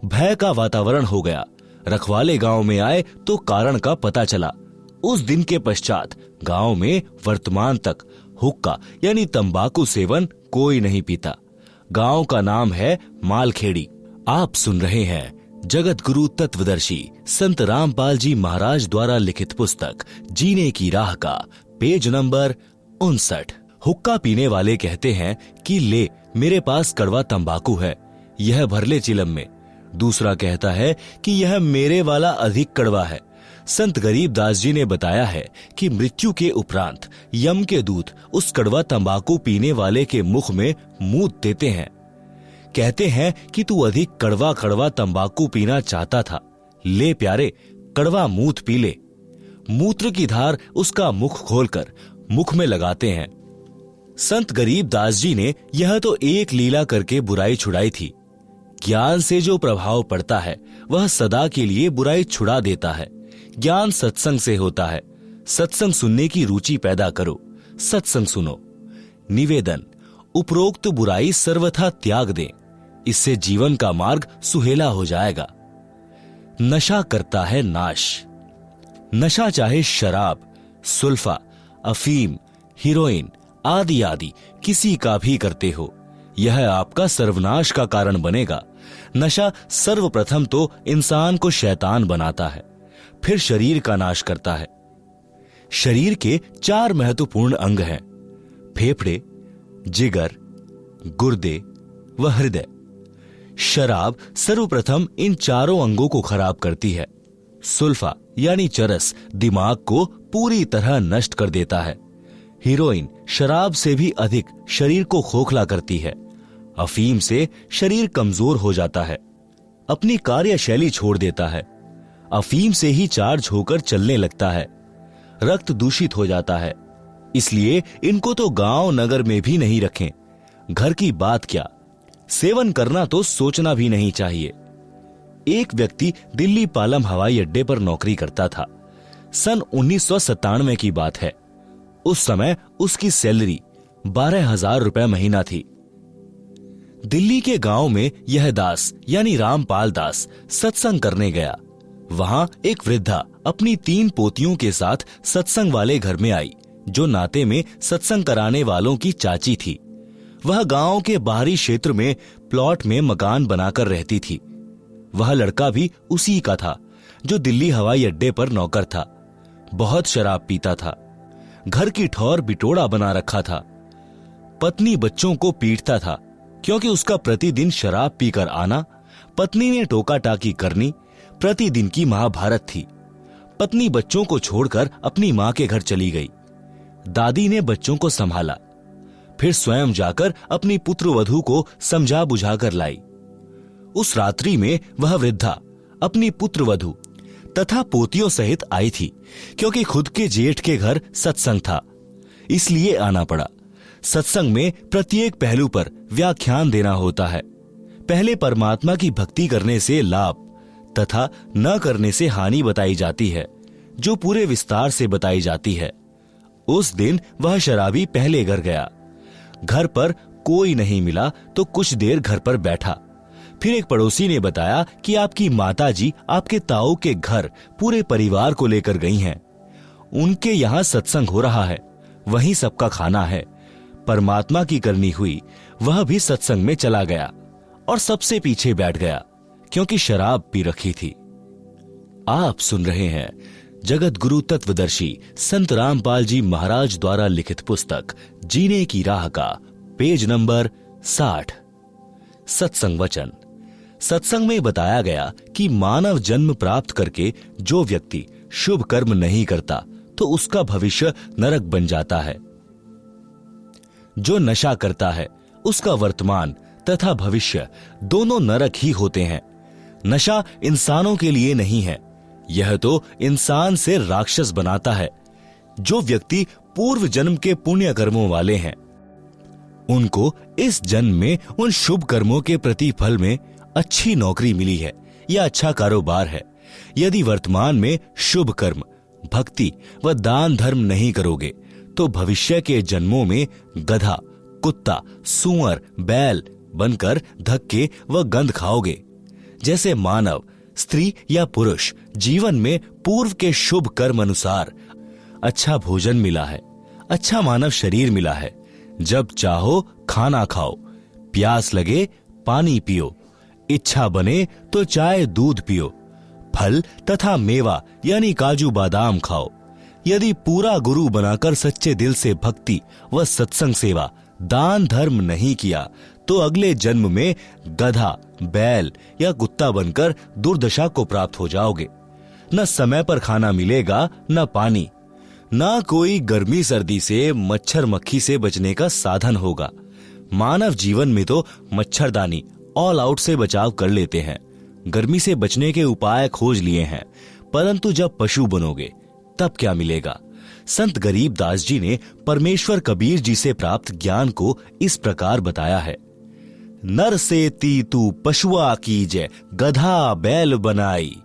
भय का वातावरण हो गया। रखवाले गांव में आए तो कारण का पता चला। उस दिन के पश्चात गांव में वर्तमान तक हुक्का यानी तंबाकू सेवन कोई नहीं पीता। गांव का नाम है मालखेड़ी। आप सुन रहे हैं जगत गुरु तत्वदर्शी संत रामपाल जी महाराज द्वारा लिखित पुस्तक जीने की राह का पेज नंबर 59। हुक्का पीने वाले कहते हैं कि ले मेरे पास कड़वा तंबाकू है, यह भर ले चिलम में। दूसरा कहता है कि यह मेरे वाला अधिक कड़वा है। संत गरीबदास जी ने बताया है कि मृत्यु के उपरांत यम के दूत उस कड़वा तंबाकू पीने वाले के मुख में मूत देते हैं। कहते हैं कि तू अधिक कड़वा कड़वा तंबाकू पीना चाहता था, ले प्यारे कड़वा मूत पी ले। मूत्र की धार उसका मुख खोलकर मुख में लगाते हैं। संत गरीबदास जी ने यह तो एक लीला करके बुराई छुड़ाई थी। ज्ञान से जो प्रभाव पड़ता है वह सदा के लिए बुराई छुड़ा देता है। ज्ञान सत्संग से होता है। सत्संग सुनने की रुचि पैदा करो, सत्संग सुनो। निवेदन, उपरोक्त बुराई सर्वथा त्याग दें, इससे जीवन का मार्ग सुहेला हो जाएगा। नशा करता है नाश। नशा चाहे शराब, सुल्फा, अफीम, हीरोइन आदि आदि किसी का भी करते हो, यह आपका सर्वनाश का कारण बनेगा। नशा सर्वप्रथम तो इंसान को शैतान बनाता है, फिर शरीर का नाश करता है। शरीर के 4 महत्वपूर्ण अंग हैं, फेफड़े, जिगर, गुर्दे व हृदय। शराब सर्वप्रथम इन चारों अंगों को खराब करती है। सुल्फा यानी चरस दिमाग को पूरी तरह नष्ट कर देता है। हीरोइन शराब से भी अधिक शरीर को खोखला करती है। अफीम से शरीर कमजोर हो जाता है, अपनी कार्यशैली छोड़ देता है। अफीम से ही चार्ज होकर चलने लगता है। रक्त दूषित हो जाता है। इसलिए इनको तो गांव नगर में भी नहीं रखें। घर की बात क्या, सेवन करना तो सोचना भी नहीं चाहिए। एक व्यक्ति दिल्ली पालम हवाई अड्डे पर नौकरी करता था। सन 1997 की बात है। उस समय उसकी सैलरी 12,000 रुपए महीना थी। दिल्ली के गांव में यह दास यानी रामपाल दास सत्संग करने गया। वहां एक वृद्धा अपनी 3 पोतियों के साथ सत्संग वाले घर में आई, जो नाते में सत्संग कराने वालों की चाची थी। वह गांव के बाहरी क्षेत्र में प्लॉट में मकान बनाकर रहती थी। वह लड़का भी उसी का था जो दिल्ली हवाई अड्डे पर नौकर था। बहुत शराब पीता था, घर की ठौर बिटोड़ा बना रखा था। पत्नी बच्चों को पीटता था, क्योंकि उसका प्रतिदिन शराब पीकर आना, पत्नी ने टोका टाकी करनी प्रतिदिन की महाभारत थी। पत्नी बच्चों को छोड़कर अपनी मां के घर चली गई। दादी ने बच्चों को संभाला, फिर स्वयं जाकर अपनी पुत्रवधू को समझा बुझाकर लाई। उस रात्रि में वह वृद्धा अपनी पुत्रवधू तथा पोतियों सहित आई थी, क्योंकि खुद के जेठ के घर सत्संग था, इसलिए आना पड़ा। सत्संग में प्रत्येक पहलू पर व्याख्यान देना होता है। पहले परमात्मा की भक्ति करने से लाभ तथा न करने से हानि बताई जाती है, जो पूरे विस्तार से बताई जाती है। उस दिन वह शराबी पहले घर गया। घर पर कोई नहीं मिला तो कुछ देर घर पर बैठा। फिर एक पड़ोसी ने बताया कि आपकी माताजी आपके ताऊ के घर पूरे परिवार को लेकर गई हैं। उनके यहाँ सत्संग हो रहा है, वहीं सबका खाना है। परमात्मा की करनी हुई, वह भी सत्संग में चला गया और सबसे पीछे बैठ गया, क्योंकि शराब पी रखी थी। आप सुन रहे हैं जगत गुरु तत्वदर्शी संत रामपाल जी महाराज द्वारा लिखित पुस्तक जीने की राह का पेज नंबर 60। सत्संग वचन। सत्संग में बताया गया कि मानव जन्म प्राप्त करके जो व्यक्ति शुभ कर्म नहीं करता तो उसका भविष्य नरक बन जाता है। जो नशा करता है उसका वर्तमान तथा भविष्य दोनों नरक ही होते हैं। नशा इंसानों के लिए नहीं है, यह तो इंसान से राक्षस बनाता है। जो व्यक्ति पूर्व जन्म के पुण्य कर्मों वाले हैं, उनको इस जन्म में उन शुभ कर्मों के प्रतिफल में अच्छी नौकरी मिली है या अच्छा कारोबार है। यदि वर्तमान में शुभ कर्म, भक्ति व दान धर्म नहीं करोगे तो भविष्य के जन्मों में गधा, कुत्ता, सूअर, बैल बनकर धक्के व गंध खाओगे। जैसे मानव, स्त्री या पुरुष जीवन में पूर्व के शुभ कर्म अनुसार अच्छा भोजन मिला है, अच्छा मानव शरीर मिला है, जब चाहो खाना खाओ, प्यास लगे पानी पियो, इच्छा बने तो चाय दूध पियो, फल तथा मेवा यानी काजू बादाम खाओ। यदि पूरा गुरु बनाकर सच्चे दिल से भक्ति व सत्संग सेवा दान धर्म नहीं किया तो अगले जन्म में गधा, बैल या कुत्ता बनकर दुर्दशा को प्राप्त हो जाओगे। न समय पर खाना मिलेगा, न पानी, न कोई गर्मी सर्दी से मच्छर मक्खी से बचने का साधन होगा। मानव जीवन में तो मच्छरदानी ऑल आउट से बचाव कर लेते हैं, गर्मी से बचने के उपाय खोज लिए हैं, परंतु जब पशु बनोगे तब क्या मिलेगा। संत गरीब दास जी ने परमेश्वर कबीर जी से प्राप्त ज्ञान को इस प्रकार बताया है। नर से तीतू पशुआ कीजे, गधा बैल बनाई,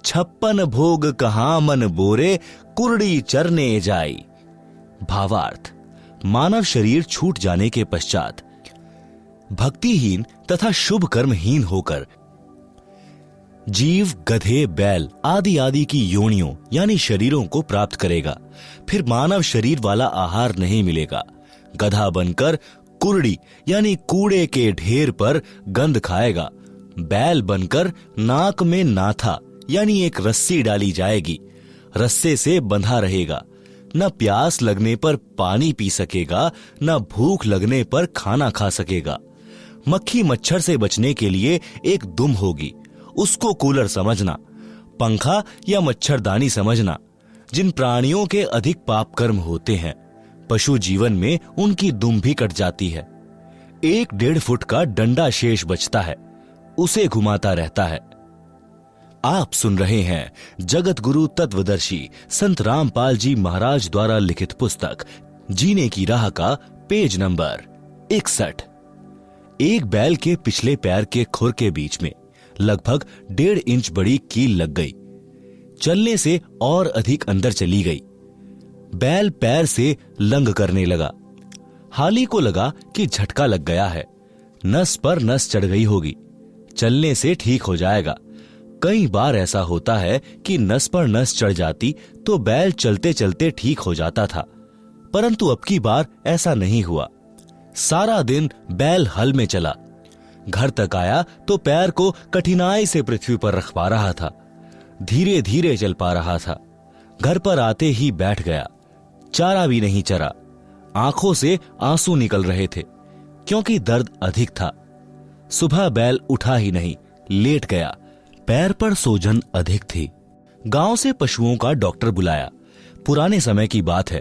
56 भोग कहाँ मन बोरे, कुरड़ी चरने जाई। भावार्थ, मानव शरीर छूट जाने के पश्चात भक्तिहीन तथा शुभ कर्महीन होकर जीव गधे, बैल आदि आदि की योनियों यानी शरीरों को प्राप्त करेगा। फिर मानव शरीर वाला आहार नहीं मिलेगा। गधा बनकर कुरड़ी यानी कूड़े के ढेर पर गंध खाएगा। बैल बनकर नाक में नाथा यानी एक रस्सी डाली जाएगी, रस्से से बंधा रहेगा। न प्यास लगने पर पानी पी सकेगा, न भूख लगने पर खाना खा सकेगा। मक्खी मच्छर से बचने के लिए एक दुम होगी, उसको कूलर समझना, पंखा या मच्छरदानी समझना। जिन प्राणियों के अधिक पाप कर्म होते हैं, पशु जीवन में उनकी दुम भी कट जाती है। 1-1.5 फुट का डंडा शेष बचता है, उसे घुमाता रहता है। आप सुन रहे हैं जगत गुरु तत्वदर्शी संत रामपाल जी महाराज द्वारा लिखित पुस्तक जीने की राह का पेज नंबर 61। एक बैल के पिछले पैर के खुर के बीच में लगभग 1.5 इंच बड़ी कील लग गई। चलने से और अधिक अंदर चली गई। बैल पैर से लंग करने लगा। हाली को लगा कि झटका लग गया है, नस पर नस चढ़ गई होगी, चलने से ठीक हो जाएगा। कई बार ऐसा होता है कि नस पर नस चढ़ जाती तो बैल चलते चलते ठीक हो जाता था, परंतु अब की बार ऐसा नहीं हुआ। सारा दिन बैल हल में चला, घर तक आया तो पैर को कठिनाई से पृथ्वी पर रख पा रहा था, धीरे धीरे चल पा रहा था। घर पर आते ही बैठ गया, चारा भी नहीं चरा, आंखों से आंसू निकल रहे थे क्योंकि दर्द अधिक था। सुबह बैल उठा ही नहीं, लेट गया, पैर पर सूजन अधिक थी। गांव से पशुओं का डॉक्टर बुलाया। पुराने समय की बात है,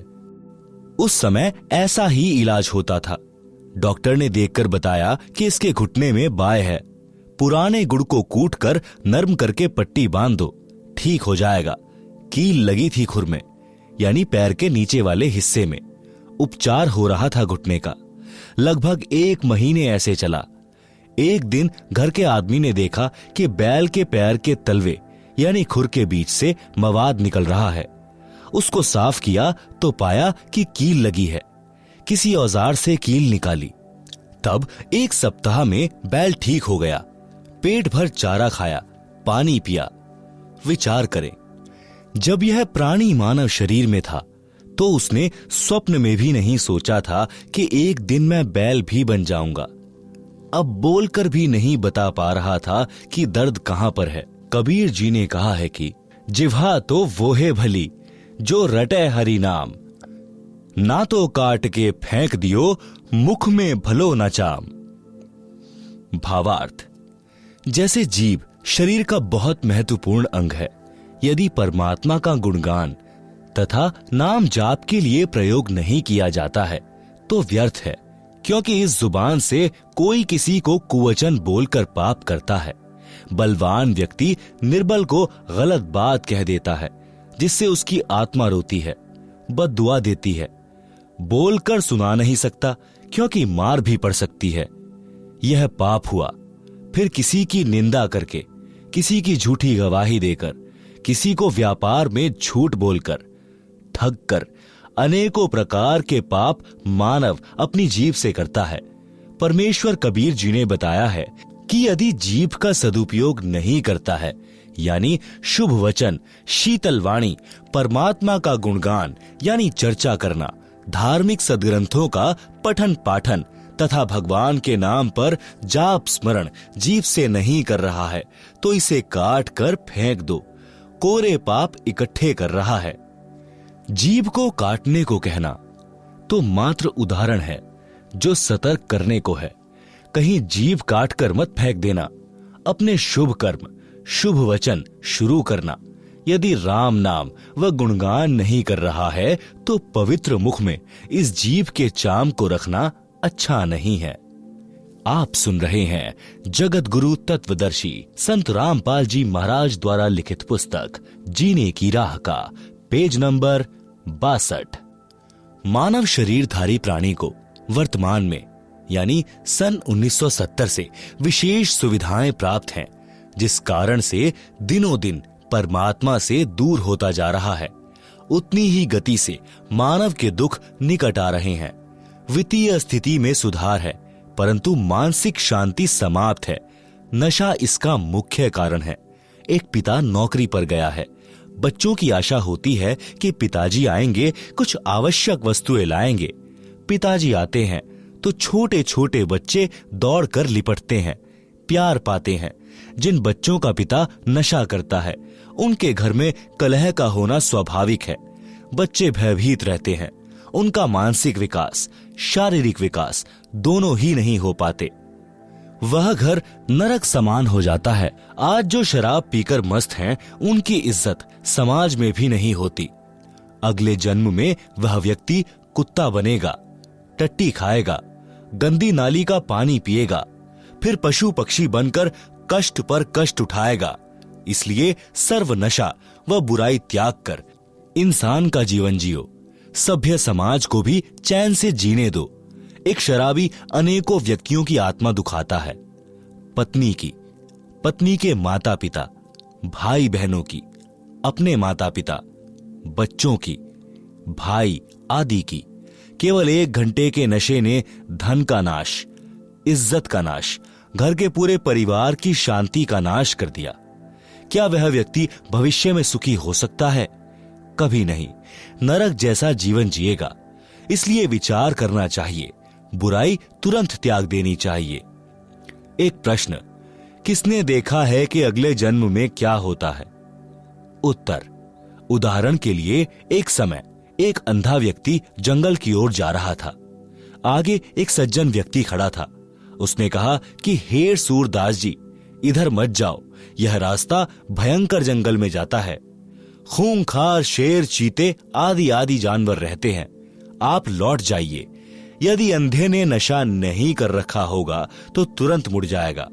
उस समय ऐसा ही इलाज होता था। डॉक्टर ने देखकर बताया कि इसके घुटने में बाय है, पुराने गुड़ को कूटकर नरम करके पट्टी बांध दो, ठीक हो जाएगा। कील लगी थी खुर में यानी पैर के नीचे वाले हिस्से में। उपचार हो रहा था घुटने का। लगभग 1 महीने ऐसे चला। एक दिन घर के आदमी ने देखा कि बैल के पैर के तलवे यानी खुर के बीच से मवाद निकल रहा है। उसको साफ किया तो पाया कि कील लगी है। किसी औजार से कील निकाली। तब 1 सप्ताह में बैल ठीक हो गया। पेट भर चारा खाया, पानी पिया। विचार करें, जब यह प्राणी मानव शरीर में था तो उसने स्वप्न में भी नहीं सोचा था कि एक दिन मैं बैल भी बन जाऊंगा। अब बोलकर भी नहीं बता पा रहा था कि दर्द कहां पर है। कबीर जी ने कहा है कि जिह्वा तो वो है भली जो रटे हरि नाम, ना तो काट के फेंक दियो मुख में भलो न चाम। भावार्थ, जैसे जीभ शरीर का बहुत महत्वपूर्ण अंग है, यदि परमात्मा का गुणगान तथा नाम जाप के लिए प्रयोग नहीं किया जाता है तो व्यर्थ है, क्योंकि इस जुबान से कोई किसी को कुवचन बोलकर पाप करता है। बलवान व्यक्ति निर्बल को गलत बात कह देता है जिससे उसकी आत्मा रोती है, बद्दुआ देती है। बोलकर सुना नहीं सकता क्योंकि मार भी पड़ सकती है। यह पाप हुआ। फिर किसी की निंदा करके, किसी की झूठी गवाही देकर, किसी को व्यापार में झूठ बोलकर, ठग कर अनेकों प्रकार के पाप मानव अपनी जीभ से करता है। परमेश्वर कबीर जी ने बताया है कि यदि जीभ का सदुपयोग नहीं करता है, यानी शुभ वचन, शीतल वाणी, परमात्मा का गुणगान यानी चर्चा करना, धार्मिक सदग्रंथों का पठन पाठन तथा भगवान के नाम पर जाप स्मरण जीभ से नहीं कर रहा है तो इसे काट कर फेंक दो, कोरे पाप इकट्ठे कर रहा है। जीभ को काटने को कहना तो मात्र उदाहरण है जो सतर्क करने को है। कहीं जीभ काट कर मत फेंक देना। अपने शुभ कर्म, शुभ वचन शुरू करना। यदि राम नाम व गुणगान नहीं कर रहा है तो पवित्र मुख में इस जीभ के चाम को रखना अच्छा नहीं है। आप सुन रहे हैं जगत गुरु तत्वदर्शी संत रामपाल जी महाराज द्वारा लिखित पुस्तक जीने की राह का पेज नंबर 62। मानव शरीरधारी प्राणी को वर्तमान में यानी सन 1970 से विशेष सुविधाएं प्राप्त हैं, जिस कारण से दिनों दिन परमात्मा से दूर होता जा रहा है। उतनी ही गति से मानव के दुख निकट आ रहे हैं। वित्तीय स्थिति में सुधार है, परंतु मानसिक शांति समाप्त है। नशा इसका मुख्य कारण है। एक पिता नौकरी पर गया है। बच्चों की आशा होती है कि पिताजी आएंगे, कुछ आवश्यक वस्तुएं लाएंगे। पिताजी आते हैं तो छोटे छोटे बच्चे दौड़कर लिपटते हैं, प्यार पाते हैं। जिन बच्चों का पिता नशा करता है उनके घर में कलह का होना स्वाभाविक है। बच्चे भयभीत रहते हैं। उनका मानसिक विकास, शारीरिक विकास दोनों ही नहीं हो पाते। वह घर नरक समान हो जाता है। आज जो शराब पीकर मस्त हैं, उनकी इज्जत समाज में भी नहीं होती। अगले जन्म में वह व्यक्ति कुत्ता बनेगा, टट्टी खाएगा, गंदी नाली का पानी पिएगा, फिर पशु पक्षी बनकर कष्ट पर कष्ट उठाएगा। इसलिए सर्व नशा व बुराई त्याग कर इंसान का जीवन जियो। सभ्य समाज को भी चैन से जीने दो। एक शराबी अनेकों व्यक्तियों की आत्मा दुखाता है। पत्नी की, पत्नी के माता पिता, भाई बहनों की, अपने माता पिता, बच्चों की, भाई आदि की। केवल 1 घंटे के नशे ने धन का नाश, इज्जत का नाश, घर के पूरे परिवार की शांति का नाश कर दिया। क्या वह व्यक्ति भविष्य में सुखी हो सकता है? कभी नहीं। नरक जैसा जीवन जिएगा। इसलिए विचार करना चाहिए। बुराई तुरंत त्याग देनी चाहिए। एक प्रश्न, किसने देखा है कि अगले जन्म में क्या होता है? उत्तर, उदाहरण के लिए एक समय एक अंधा व्यक्ति जंगल की ओर जा रहा था। आगे एक सज्जन व्यक्ति खड़ा था। उसने कहा कि हे सूरदास जी, इधर मत जाओ, यह रास्ता भयंकर जंगल में जाता है। खूंखार शेर, चीते आदि आदि जानवर रहते हैं। आप लौट जाइए। यदि अंधे ने नशा नहीं कर रखा होगा तो तुरंत मुड़ जाएगा।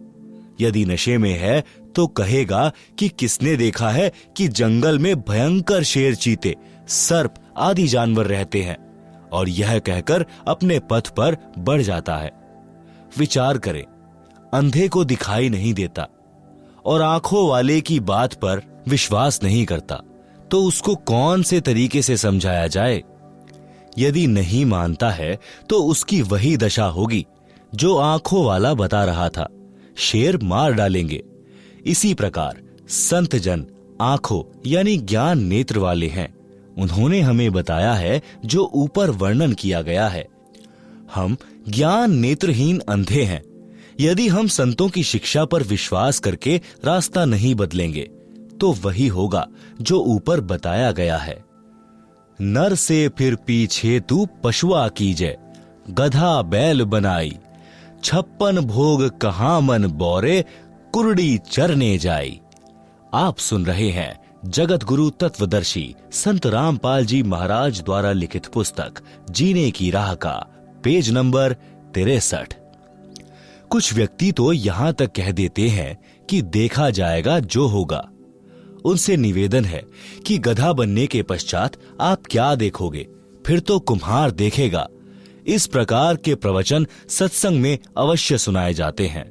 यदि नशे में है तो कहेगा कि किसने देखा है कि जंगल में भयंकर शेर, चीते, सर्प आदि जानवर रहते हैं, और यह कहकर अपने पथ पर बढ़ जाता है। विचार करें, अंधे को दिखाई नहीं देता और आंखों वाले की बात पर विश्वास नहीं करता, तो उसको कौन से तरीके से समझाया जाए? यदि नहीं मानता है तो उसकी वही दशा होगी जो आंखों वाला बता रहा था, शेर मार डालेंगे। इसी प्रकार संत जन आंखों यानी ज्ञान नेत्र वाले हैं। उन्होंने हमें बताया है जो ऊपर वर्णन किया गया है। हम ज्ञान नेत्रहीन अंधे हैं। यदि हम संतों की शिक्षा पर विश्वास करके रास्ता नहीं बदलेंगे तो वही होगा जो ऊपर बताया गया है। नर से फिर पीछे तू पशुआ कीजे, गधा बैल बनाई, 56 भोग कहाँ मन बोरे, कुरड़ी चरने जाई। आप सुन रहे हैं जगत गुरु तत्वदर्शी संत रामपाल जी महाराज द्वारा लिखित पुस्तक जीने की राह का पेज नंबर 63। कुछ व्यक्ति तो यहां तक कह देते हैं कि देखा जाएगा जो होगा। उनसे निवेदन है कि गधा बनने के पश्चात आप क्या देखोगे, फिर तो कुम्हार देखेगा। इस प्रकार के प्रवचन सत्संग में अवश्य सुनाए जाते हैं।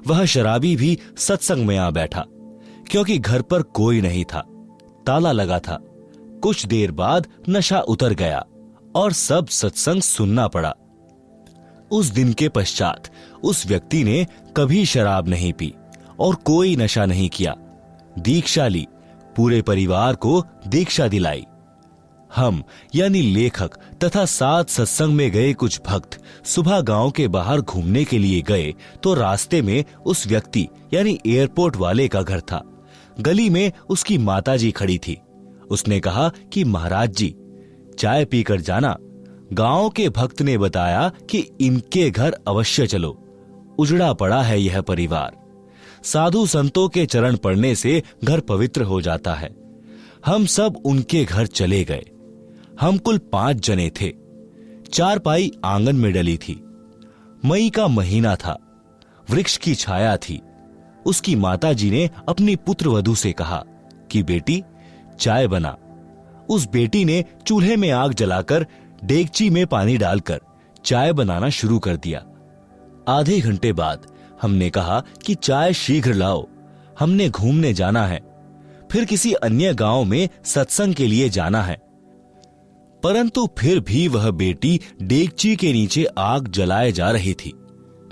वह शराबी भी सत्संग में आ बैठा, क्योंकि घर पर कोई नहीं था, ताला लगा था। कुछ देर बाद नशा उतर गया और सब सत्संग सुनना पड़ा। उस दिन के पश्चात उस व्यक्ति ने कभी शराब नहीं पी और कोई नशा नहीं किया। दीक्षा ली, पूरे परिवार को दीक्षा दिलाई। हम यानी लेखक तथा साथ सत्संग में गए कुछ भक्त सुबह गांव के बाहर घूमने के लिए गए तो रास्ते में उस व्यक्ति यानी एयरपोर्ट वाले का घर था। गली में उसकी माताजी खड़ी थी। उसने कहा कि महाराज जी, चाय पीकर जाना। गांव के भक्त ने बताया कि इनके घर अवश्य चलो, उजड़ा पड़ा है यह परिवार। साधु संतों के चरण पड़ने से घर पवित्र हो जाता है। हम सब उनके घर चले गए। हम कुल 5 जने थे। चारपाई आंगन में डली थी। मई का महीना था। वृक्ष की छाया थी। उसकी माताजी ने अपनी पुत्रवधू से कहा कि बेटी, चाय बना। उस बेटी ने चूल्हे में आग जलाकर डेगची में पानी डालकर चाय बनाना शुरू कर दिया। आधे घंटे बाद हमने कहा कि चाय शीघ्र लाओ, हमने घूमने जाना है, फिर किसी अन्य गांव में सत्संग के लिए जाना है। परंतु फिर भी वह बेटी डेगची के नीचे आग जलाए जा रही थी।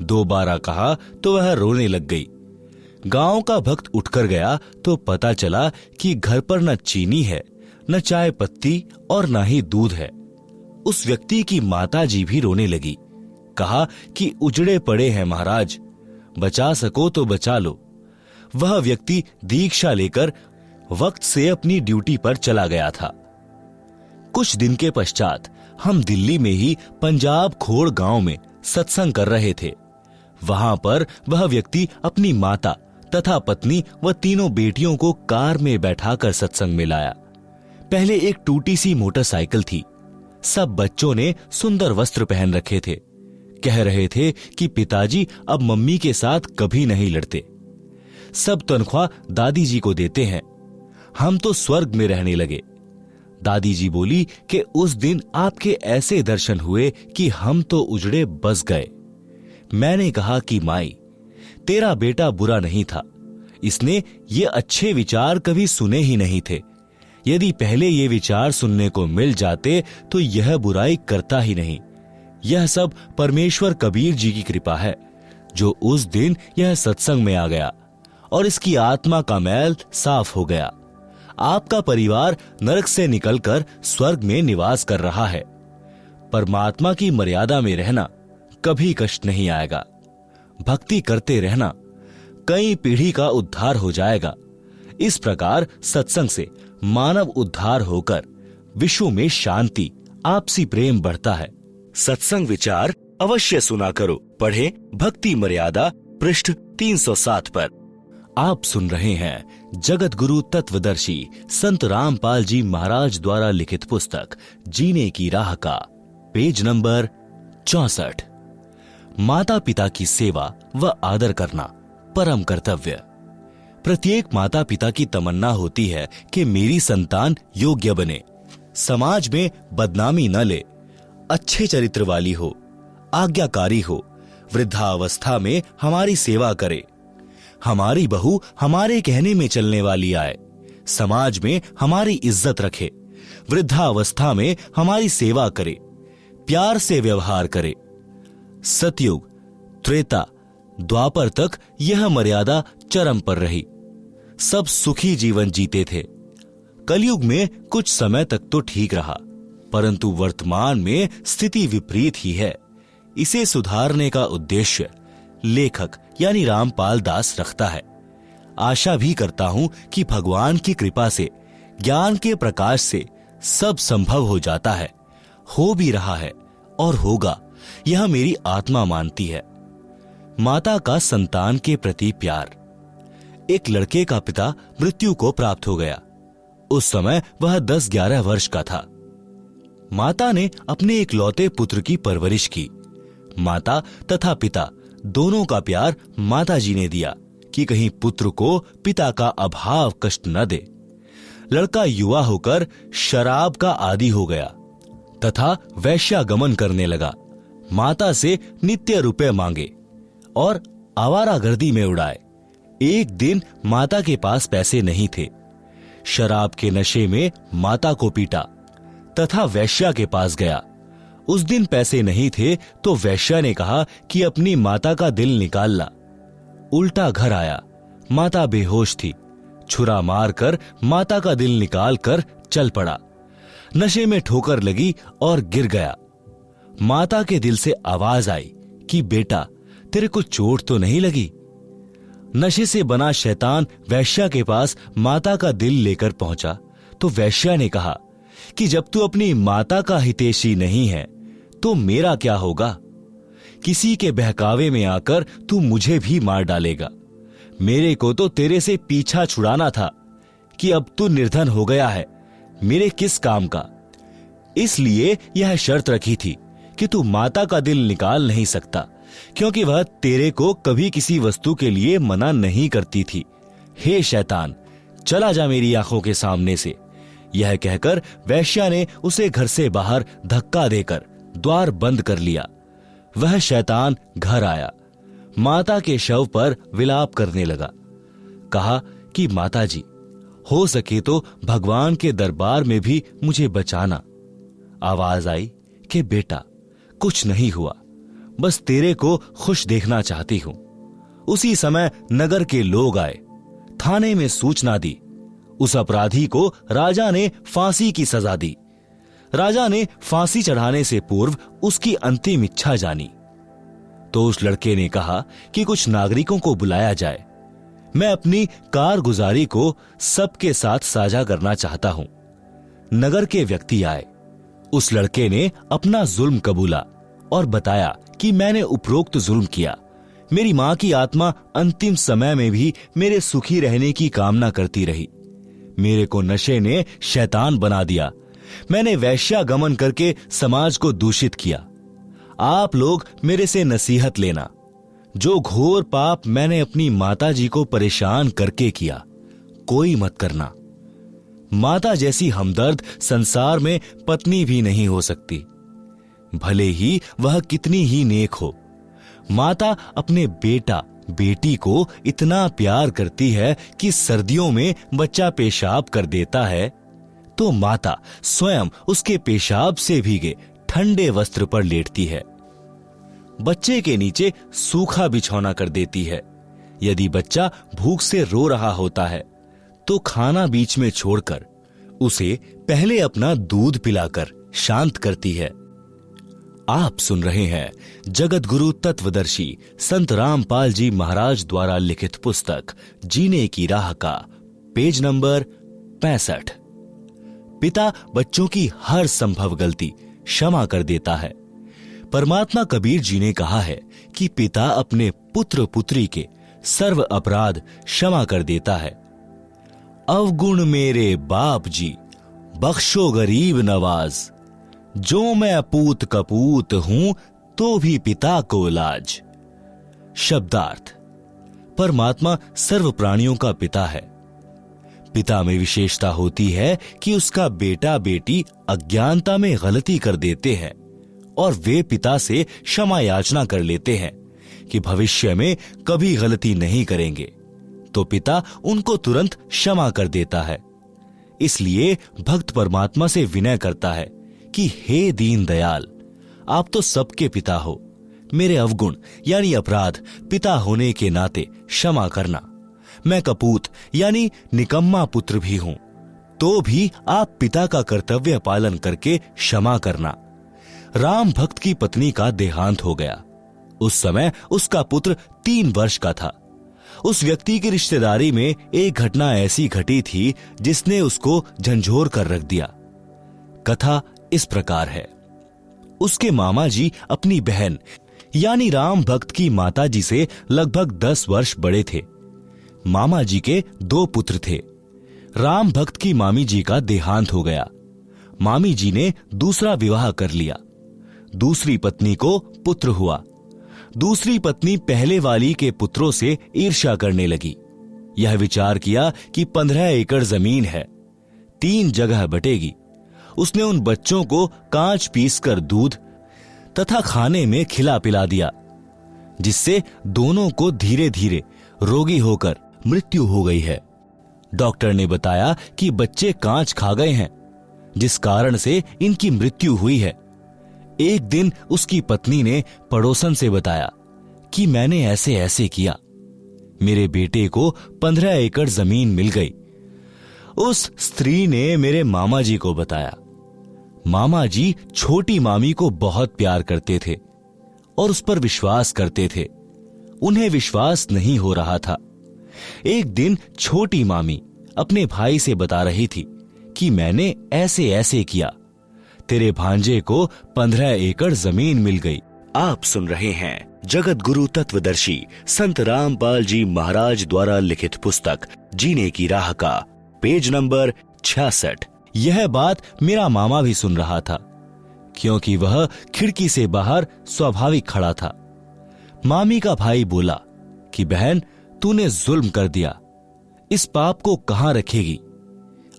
दोबारा कहा तो वह रोने लग गई। गांव का भक्त उठकर गया तो पता चला कि घर पर न चीनी है, न चाय पत्ती और न ही दूध है। उस व्यक्ति की माताजी भी रोने लगी। कहा कि उजड़े पड़े हैं महाराज, बचा सको तो बचा लो। वह व्यक्ति दीक्षा लेकर वक्त से अपनी ड्यूटी पर चला गया था। कुछ दिन के पश्चात हम दिल्ली में ही पंजाब खोड़ गांव में सत्संग कर रहे थे। वहां पर वह व्यक्ति अपनी माता तथा पत्नी व तीनों बेटियों को कार में बैठाकर सत्संग में लाया। पहले एक टूटी सी मोटरसाइकिल थी। सब बच्चों ने सुंदर वस्त्र पहन रखे थे। कह रहे थे कि पिताजी अब मम्मी के साथ कभी नहीं लड़ते। सब तनख्वाह दादी जी को देते हैं। हम तो स्वर्ग में रहने लगे। दादी जी बोली कि उस दिन आपके ऐसे दर्शन हुए कि हम तो उजड़े बस गए। मैंने कहा कि माई, तेरा बेटा बुरा नहीं था। इसने ये अच्छे विचार कभी सुने ही नहीं थे। यदि पहले ये विचार सुनने को मिल जाते तो यह बुराई करता ही नहीं। यह सब परमेश्वर कबीर जी की कृपा है जो उस दिन यह सत्संग में आ गया और इसकी आत्मा का मैल साफ हो गया। आपका परिवार नरक से निकलकर स्वर्ग में निवास कर रहा है। परमात्मा की मर्यादा में रहना कभी कष्ट नहीं आएगा। भक्ति करते रहना, कई पीढ़ी का उद्धार हो जाएगा। इस प्रकार सत्संग से मानव उद्धार होकर विश्व में शांति, आपसी प्रेम बढ़ता है। सत्संग विचार अवश्य सुना करो। पढ़े भक्ति मर्यादा पृष्ठ 307 पर। आप सुन रहे हैं जगत गुरु तत्वदर्शी संत रामपाल जी महाराज द्वारा लिखित पुस्तक जीने की राह का पेज नंबर 64। माता पिता की सेवा व आदर करना परम कर्तव्य। प्रत्येक माता पिता की तमन्ना होती है कि मेरी संतान योग्य बने, समाज में बदनामी न ले, अच्छे चरित्र वाली हो, आज्ञाकारी हो, वृद्धावस्था में हमारी सेवा करे, हमारी बहू हमारे कहने में चलने वाली आए, समाज में हमारी इज्जत रखे, वृद्धावस्था में हमारी सेवा करे, प्यार से व्यवहार करे। सतयुग, त्रेता, द्वापर तक यह मर्यादा चरम पर रही। सब सुखी जीवन जीते थे। कलयुग में कुछ समय तक तो ठीक रहा, परंतु वर्तमान में स्थिति विपरीत ही है। इसे सुधारने का उद्देश्य लेखक यानी रामपाल दास रखता है। आशा भी करता हूं कि भगवान की कृपा से, ज्ञान के प्रकाश से सब संभव हो जाता है, हो भी रहा है और होगा, यह मेरी आत्मा मानती है। माता का संतान के प्रति प्यार। एक लड़के का पिता मृत्यु को प्राप्त हो गया। उस समय वह 10-11 वर्ष का था। माता ने अपने इकलौते पुत्र की परवरिश की। माता तथा पिता दोनों का प्यार माताजी ने दिया कि कहीं पुत्र को पिता का अभाव कष्ट न दे। लड़का युवा होकर शराब का आदी हो गया तथा वैश्यागमन करने लगा। माता से नित्य रुपए मांगे और आवारागर्दी में उड़ाए। एक दिन माता के पास पैसे नहीं थे। शराब के नशे में माता को पीटा तथा वैश्या के पास गया। उस दिन पैसे नहीं थे तो वैश्या ने कहा कि अपनी माता का दिल निकाल ला। उल्टा घर आया, माता बेहोश थी। छुरा मारकर माता का दिल निकाल कर चल पड़ा। नशे में ठोकर लगी और गिर गया। माता के दिल से आवाज आई कि बेटा, तेरे को चोट तो नहीं लगी? नशे से बना शैतान वैश्या के पास माता का दिल लेकर पहुंचा तो वैश्या ने कहा कि जब तू अपनी माता का हितैषी नहीं है तो मेरा क्या होगा? किसी के बहकावे में आकर तू मुझे भी मार डालेगा। मेरे को तो तेरे से पीछा छुड़ाना था कि अब तू निर्धन हो गया है, मेरे किस काम का? इसलिए यह शर्त रखी थी कि तू माता का दिल निकाल नहीं सकता, क्योंकि वह तेरे को कभी किसी वस्तु के लिए मना नहीं करती थी। हे शैतान, चला जा मेरी आंखों के सामने से। यह कहकर वैश्या ने उसे घर से बाहर धक्का देकर द्वार बंद कर लिया। वह शैतान घर आया, माता के शव पर विलाप करने लगा। कहा कि माता जी, हो सके तो भगवान के दरबार में भी मुझे बचाना। आवाज आई कि बेटा, कुछ नहीं हुआ, बस तेरे को खुश देखना चाहती हूं। उसी समय नगर के लोग आए, थाने में सूचना दी। उस अपराधी को राजा ने फांसी की सजा दी। राजा ने फांसी चढ़ाने से पूर्व उसकी अंतिम इच्छा जानी। तो उस लड़के ने कहा कि कुछ नागरिकों को बुलाया जाए, मैं अपनी कारगुजारी को सबके साथ साझा करना चाहता हूं। नगर के व्यक्ति आए। उस लड़के ने अपना जुल्म कबूला और बताया कि मैंने उपरोक्त जुल्म किया। मेरी मां की आत्मा अंतिम समय में भी मेरे सुखी रहने की कामना करती रही। मेरे को नशे ने शैतान बना दिया। मैंने वैश्यागमन करके समाज को दूषित किया। आप लोग मेरे से नसीहत लेना। जो घोर पाप मैंने अपनी माता जी को परेशान करके किया, कोई मत करना। माता जैसी हमदर्द संसार में पत्नी भी नहीं हो सकती, भले ही वह कितनी ही नेक हो। माता अपने बेटा बेटी को इतना प्यार करती है कि सर्दियों में बच्चा पेशाब कर देता है तो माता स्वयं उसके पेशाब से भीगे ठंडे वस्त्र पर लेटती है। बच्चे के नीचे सूखा बिछौना कर देती है। यदि बच्चा भूख से रो रहा होता है तो खाना बीच में छोड़कर उसे पहले अपना दूध पिलाकर शांत करती है। आप सुन रहे हैं जगत गुरु तत्वदर्शी संत रामपाल जी महाराज द्वारा लिखित पुस्तक जीने की राह का पेज नंबर 65। पिता बच्चों की हर संभव गलती क्षमा कर देता है। परमात्मा कबीर जी ने कहा है कि पिता अपने पुत्र पुत्री के सर्व अपराध क्षमा कर देता है। अवगुण मेरे बाप जी, बख्शो गरीब नवाज, जो मैं पूत कपूत हूं तो भी पिता को लाज। शब्दार्थ, परमात्मा सर्व प्राणियों का पिता है। पिता में विशेषता होती है कि उसका बेटा बेटी अज्ञानता में गलती कर देते हैं और वे पिता से क्षमा याचना कर लेते हैं कि भविष्य में कभी गलती नहीं करेंगे, तो पिता उनको तुरंत क्षमा कर देता है। इसलिए भक्त परमात्मा से विनय करता है कि हे दीन दयाल, आप तो सबके पिता हो, मेरे अवगुण यानी अपराध पिता होने के नाते क्षमा करना। मैं कपूत यानी निकम्मा पुत्र भी हूं, तो भी आप पिता का कर्तव्य पालन करके क्षमा करना। राम भक्त की पत्नी का देहांत हो गया। उस समय उसका पुत्र 3 वर्ष का था। उस व्यक्ति की रिश्तेदारी में एक घटना ऐसी घटी थी जिसने उसको झंझोर कर रख दिया। कथा इस प्रकार है। उसके मामा जी अपनी बहन यानी राम भक्त की माता जी से लगभग 10 वर्ष बड़े थे। मामा जी के 2 पुत्र थे। राम भक्त की मामी जी का देहांत हो गया। मामी जी ने दूसरा विवाह कर लिया। दूसरी पत्नी को पुत्र हुआ। दूसरी पत्नी पहले वाली के पुत्रों से ईर्ष्या करने लगी। यह विचार किया कि 15 एकड़ जमीन है, 3 जगह बटेगी। उसने उन बच्चों को कांच पीसकर दूध तथा खाने में खिला पिला दिया, जिससे दोनों को धीरे धीरे रोगी होकर मृत्यु हो गई है। डॉक्टर ने बताया कि बच्चे कांच खा गए हैं, जिस कारण से इनकी मृत्यु हुई है। एक दिन उसकी पत्नी ने पड़ोसन से बताया कि मैंने ऐसे ऐसे किया, मेरे बेटे को 15 एकड़ जमीन मिल गई। उस स्त्री ने मेरे मामा जी को बताया। मामा जी छोटी मामी को बहुत प्यार करते थे और उस पर विश्वास करते थे। उन्हें विश्वास नहीं हो रहा था। एक दिन छोटी मामी अपने भाई से बता रही थी कि मैंने ऐसे ऐसे किया, तेरे भांजे को 15 एकड़ जमीन मिल गई। आप सुन रहे हैं जगत गुरु तत्वदर्शी संत रामपाल जी महाराज द्वारा लिखित पुस्तक जीने की राह का पेज नंबर 66। यह बात मेरा मामा भी सुन रहा था, क्योंकि वह खिड़की से बाहर स्वाभाविक खड़ा था। मामी का भाई बोला कि बहन, तूने जुल्म कर दिया, इस पाप को कहां रखेगी?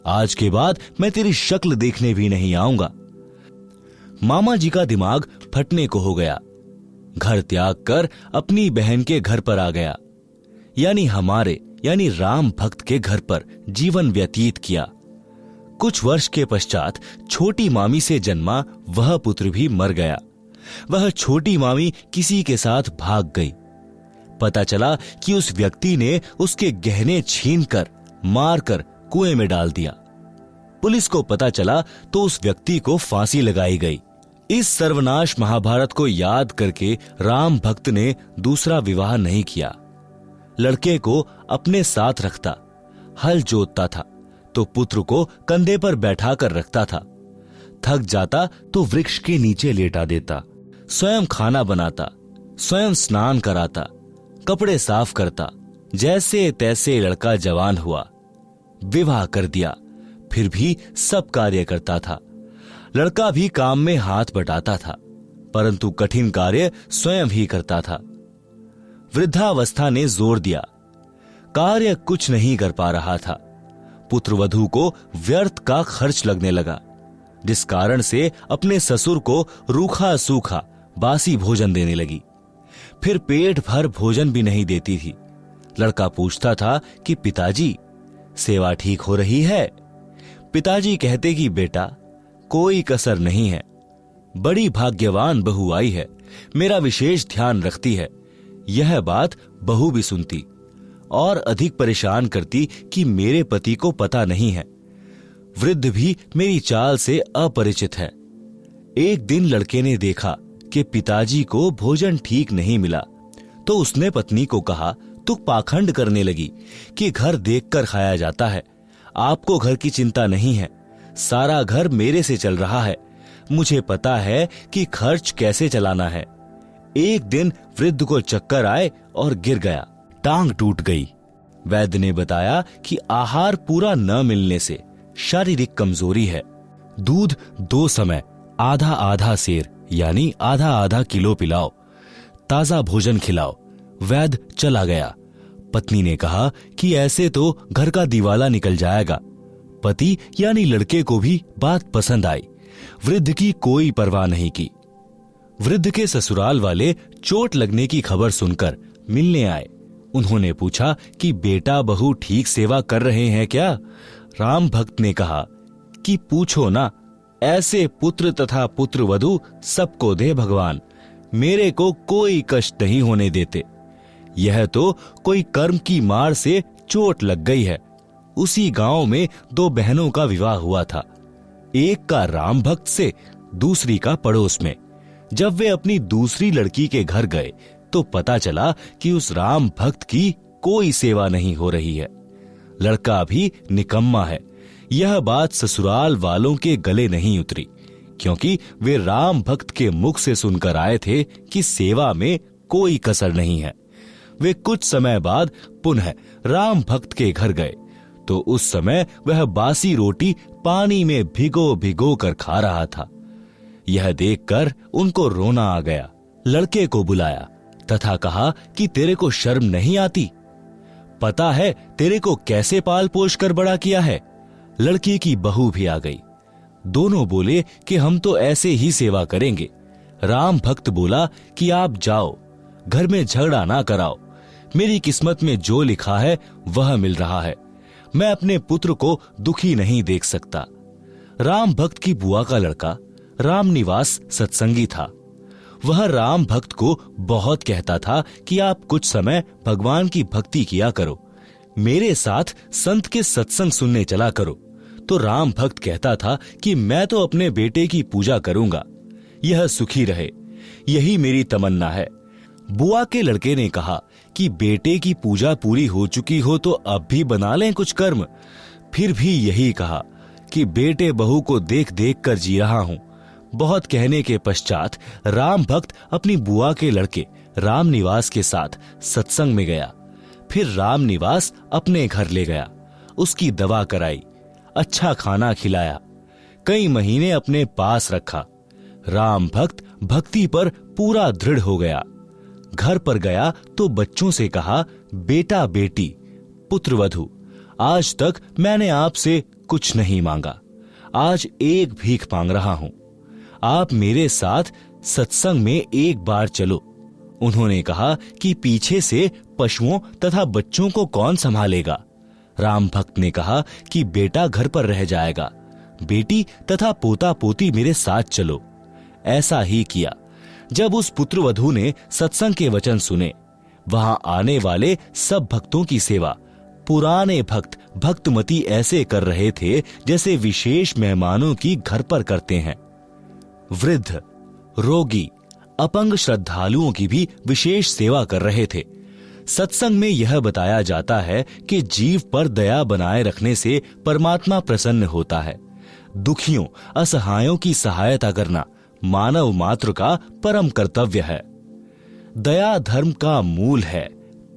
आज के बाद मैं तेरी शक्ल देखने भी नहीं आऊंगा। मामा जी का दिमाग फटने को हो गया। घर त्याग कर अपनी बहन के घर पर आ गया, यानी हमारे यानी राम भक्त के घर पर जीवन व्यतीत किया। कुछ वर्ष के पश्चात छोटी मामी से जन्मा वह पुत्र भी मर गया। वह छोटी मामी किसी के साथ भाग गई। पता चला कि उस व्यक्ति ने उसके गहने छीनकर मारकर कुएं में डाल दिया। पुलिस को पता चला तो उस व्यक्ति को फांसी लगाई गई। इस सर्वनाश महाभारत को याद करके राम भक्त ने दूसरा विवाह नहीं किया। लड़के को अपने साथ रखता, हल जोतता था तो पुत्र को कंधे पर बैठा कर रखता था। थक जाता तो वृक्ष के नीचे लेटा देता, स्वयं खाना बनाता, स्वयं स्नान कराता, कपड़े साफ करता। जैसे तैसे लड़का जवान हुआ, विवाह कर दिया, फिर भी सब कार्य करता था। लड़का भी काम में हाथ बटाता था, परंतु कठिन कार्य स्वयं ही करता था। वृद्धावस्था ने जोर दिया, कार्य कुछ नहीं कर पा रहा था। पुत्रवधू को व्यर्थ का खर्च लगने लगा, जिस कारण से अपने ससुर को रूखा सूखा बासी भोजन देने लगी। फिर पेट भर भोजन भी नहीं देती थी। लड़का पूछता था कि पिताजी, सेवा ठीक हो रही है? पिताजी कहते कि बेटा, कोई कसर नहीं है, बड़ी भाग्यवान बहू आई है, मेरा विशेष ध्यान रखती है। यह बात बहू भी सुनती और अधिक परेशान करती कि मेरे पति को पता नहीं है। वृद्ध भी मेरी चाल से अपरिचित है। एक दिन लड़के ने देखा कि पिताजी को भोजन ठीक नहीं मिला, तो उसने पत्नी को कहा, तू पाखंड करने लगी कि घर देखकर खाया जाता है। आपको घर की चिंता नहीं है, सारा घर मेरे से चल रहा है, मुझे पता है कि खर्च कैसे चलाना है। एक दिन वृद्ध को चक्कर आए और गिर गया, टांग टूट गई। वैद्य ने बताया कि आहार पूरा न मिलने से शारीरिक कमजोरी है। दूध 2 समय आधा आधा सेर यानी आधा आधा किलो पिलाओ, ताजा भोजन खिलाओ। वैद्य चला गया। पत्नी ने कहा कि ऐसे तो घर का दिवाला निकल जाएगा। पति यानी लड़के को भी बात पसंद आई। वृद्ध की कोई परवाह नहीं की। वृद्ध के ससुराल वाले चोट लगने की खबर सुनकर मिलने आए। उन्होंने पूछा कि बेटा बहू ठीक सेवा कर रहे हैं क्या? राम भक्त ने कहा कि पूछो ना, ऐसे पुत्र तथा पुत्रवधू सबको दे भगवान, मेरे को कोई कष्ट नहीं होने देते। यह तो कोई कर्म की मार से चोट लग गई है। उसी गांव में 2 बहनों का विवाह हुआ था, एक का राम भक्त से, दूसरी का पड़ोस में। जब वे अपनी दूसरी लड़की के घर गए तो पता चला कि उस राम भक्त की कोई सेवा नहीं हो रही है। लड़का भी निकम्मा है। यह बात ससुराल वालों के गले नहीं उतरी, क्योंकि वे राम भक्त के मुख से सुनकर आए थे कि सेवा में कोई कसर नहीं है। वे कुछ समय बाद पुनः राम भक्त के घर गए तो उस समय वह बासी रोटी पानी में भिगो भिगो कर खा रहा था। यह देखकर उनको रोना आ गया। लड़के को बुलाया तथा कहा कि तेरे को शर्म नहीं आती? पता है तेरे को कैसे पाल पोष कर बड़ा किया है? लड़की की बहू भी आ गई। दोनों बोले कि हम तो ऐसे ही सेवा करेंगे। राम भक्त बोला कि आप जाओ, घर में झगड़ा ना कराओ। मेरी किस्मत में जो लिखा है वह मिल रहा है। मैं अपने पुत्र को दुखी नहीं देख सकता। राम भक्त की बुआ का लड़का रामनिवास सत्संगी था। वह राम भक्त को बहुत कहता था कि आप कुछ समय भगवान की भक्ति किया करो, मेरे साथ संत के सत्संग सुनने चला करो, तो राम भक्त कहता था कि मैं तो अपने बेटे की पूजा करूंगा, यह सुखी रहे, यही मेरी तमन्ना है। बुआ के लड़के ने कहा कि बेटे की पूजा पूरी हो चुकी हो तो अब भी बना लें कुछ कर्म। फिर भी यही कहा कि बेटे बहू को देख देख कर जी रहा हूं। बहुत कहने के पश्चात राम भक्त अपनी बुआ के लड़के राम निवास के साथ सत्संग में गया। फिर राम निवास अपने घर ले गया, उसकी दवा कराई, अच्छा खाना खिलाया, कई महीने अपने पास रखा। राम भक्त भक्ति पर पूरा दृढ़ हो गया। घर पर गया तो बच्चों से कहा, बेटा बेटी पुत्र वधू, आज तक मैंने आपसे कुछ नहीं मांगा, आज एक भीख मांग रहा हूं, आप मेरे साथ सत्संग में एक बार चलो। उन्होंने कहा कि पीछे से पशुओं तथा बच्चों को कौन संभालेगा? राम भक्त ने कहा कि बेटा घर पर रह जाएगा, बेटी तथा पोता पोती मेरे साथ चलो। ऐसा ही किया। जब उस पुत्रवधू ने सत्संग के वचन सुने, वहां आने वाले सब भक्तों की सेवा पुराने भक्त भक्तमती ऐसे कर रहे थे जैसे विशेष मेहमानों की घर पर करते हैं। वृद्ध, रोगी, अपंग श्रद्धालुओं की भी विशेष सेवा कर रहे थे। सत्संग में यह बताया जाता है कि जीव पर दया बनाए रखने से परमात्मा प्रसन्न होता है। दुखियों, असहायों की सहायता करना मानव मात्र का परम कर्तव्य है। दया धर्म का मूल है,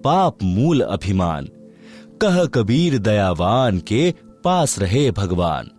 पाप मूल अभिमान। कह कबीर दयावान के पास रहे भगवान।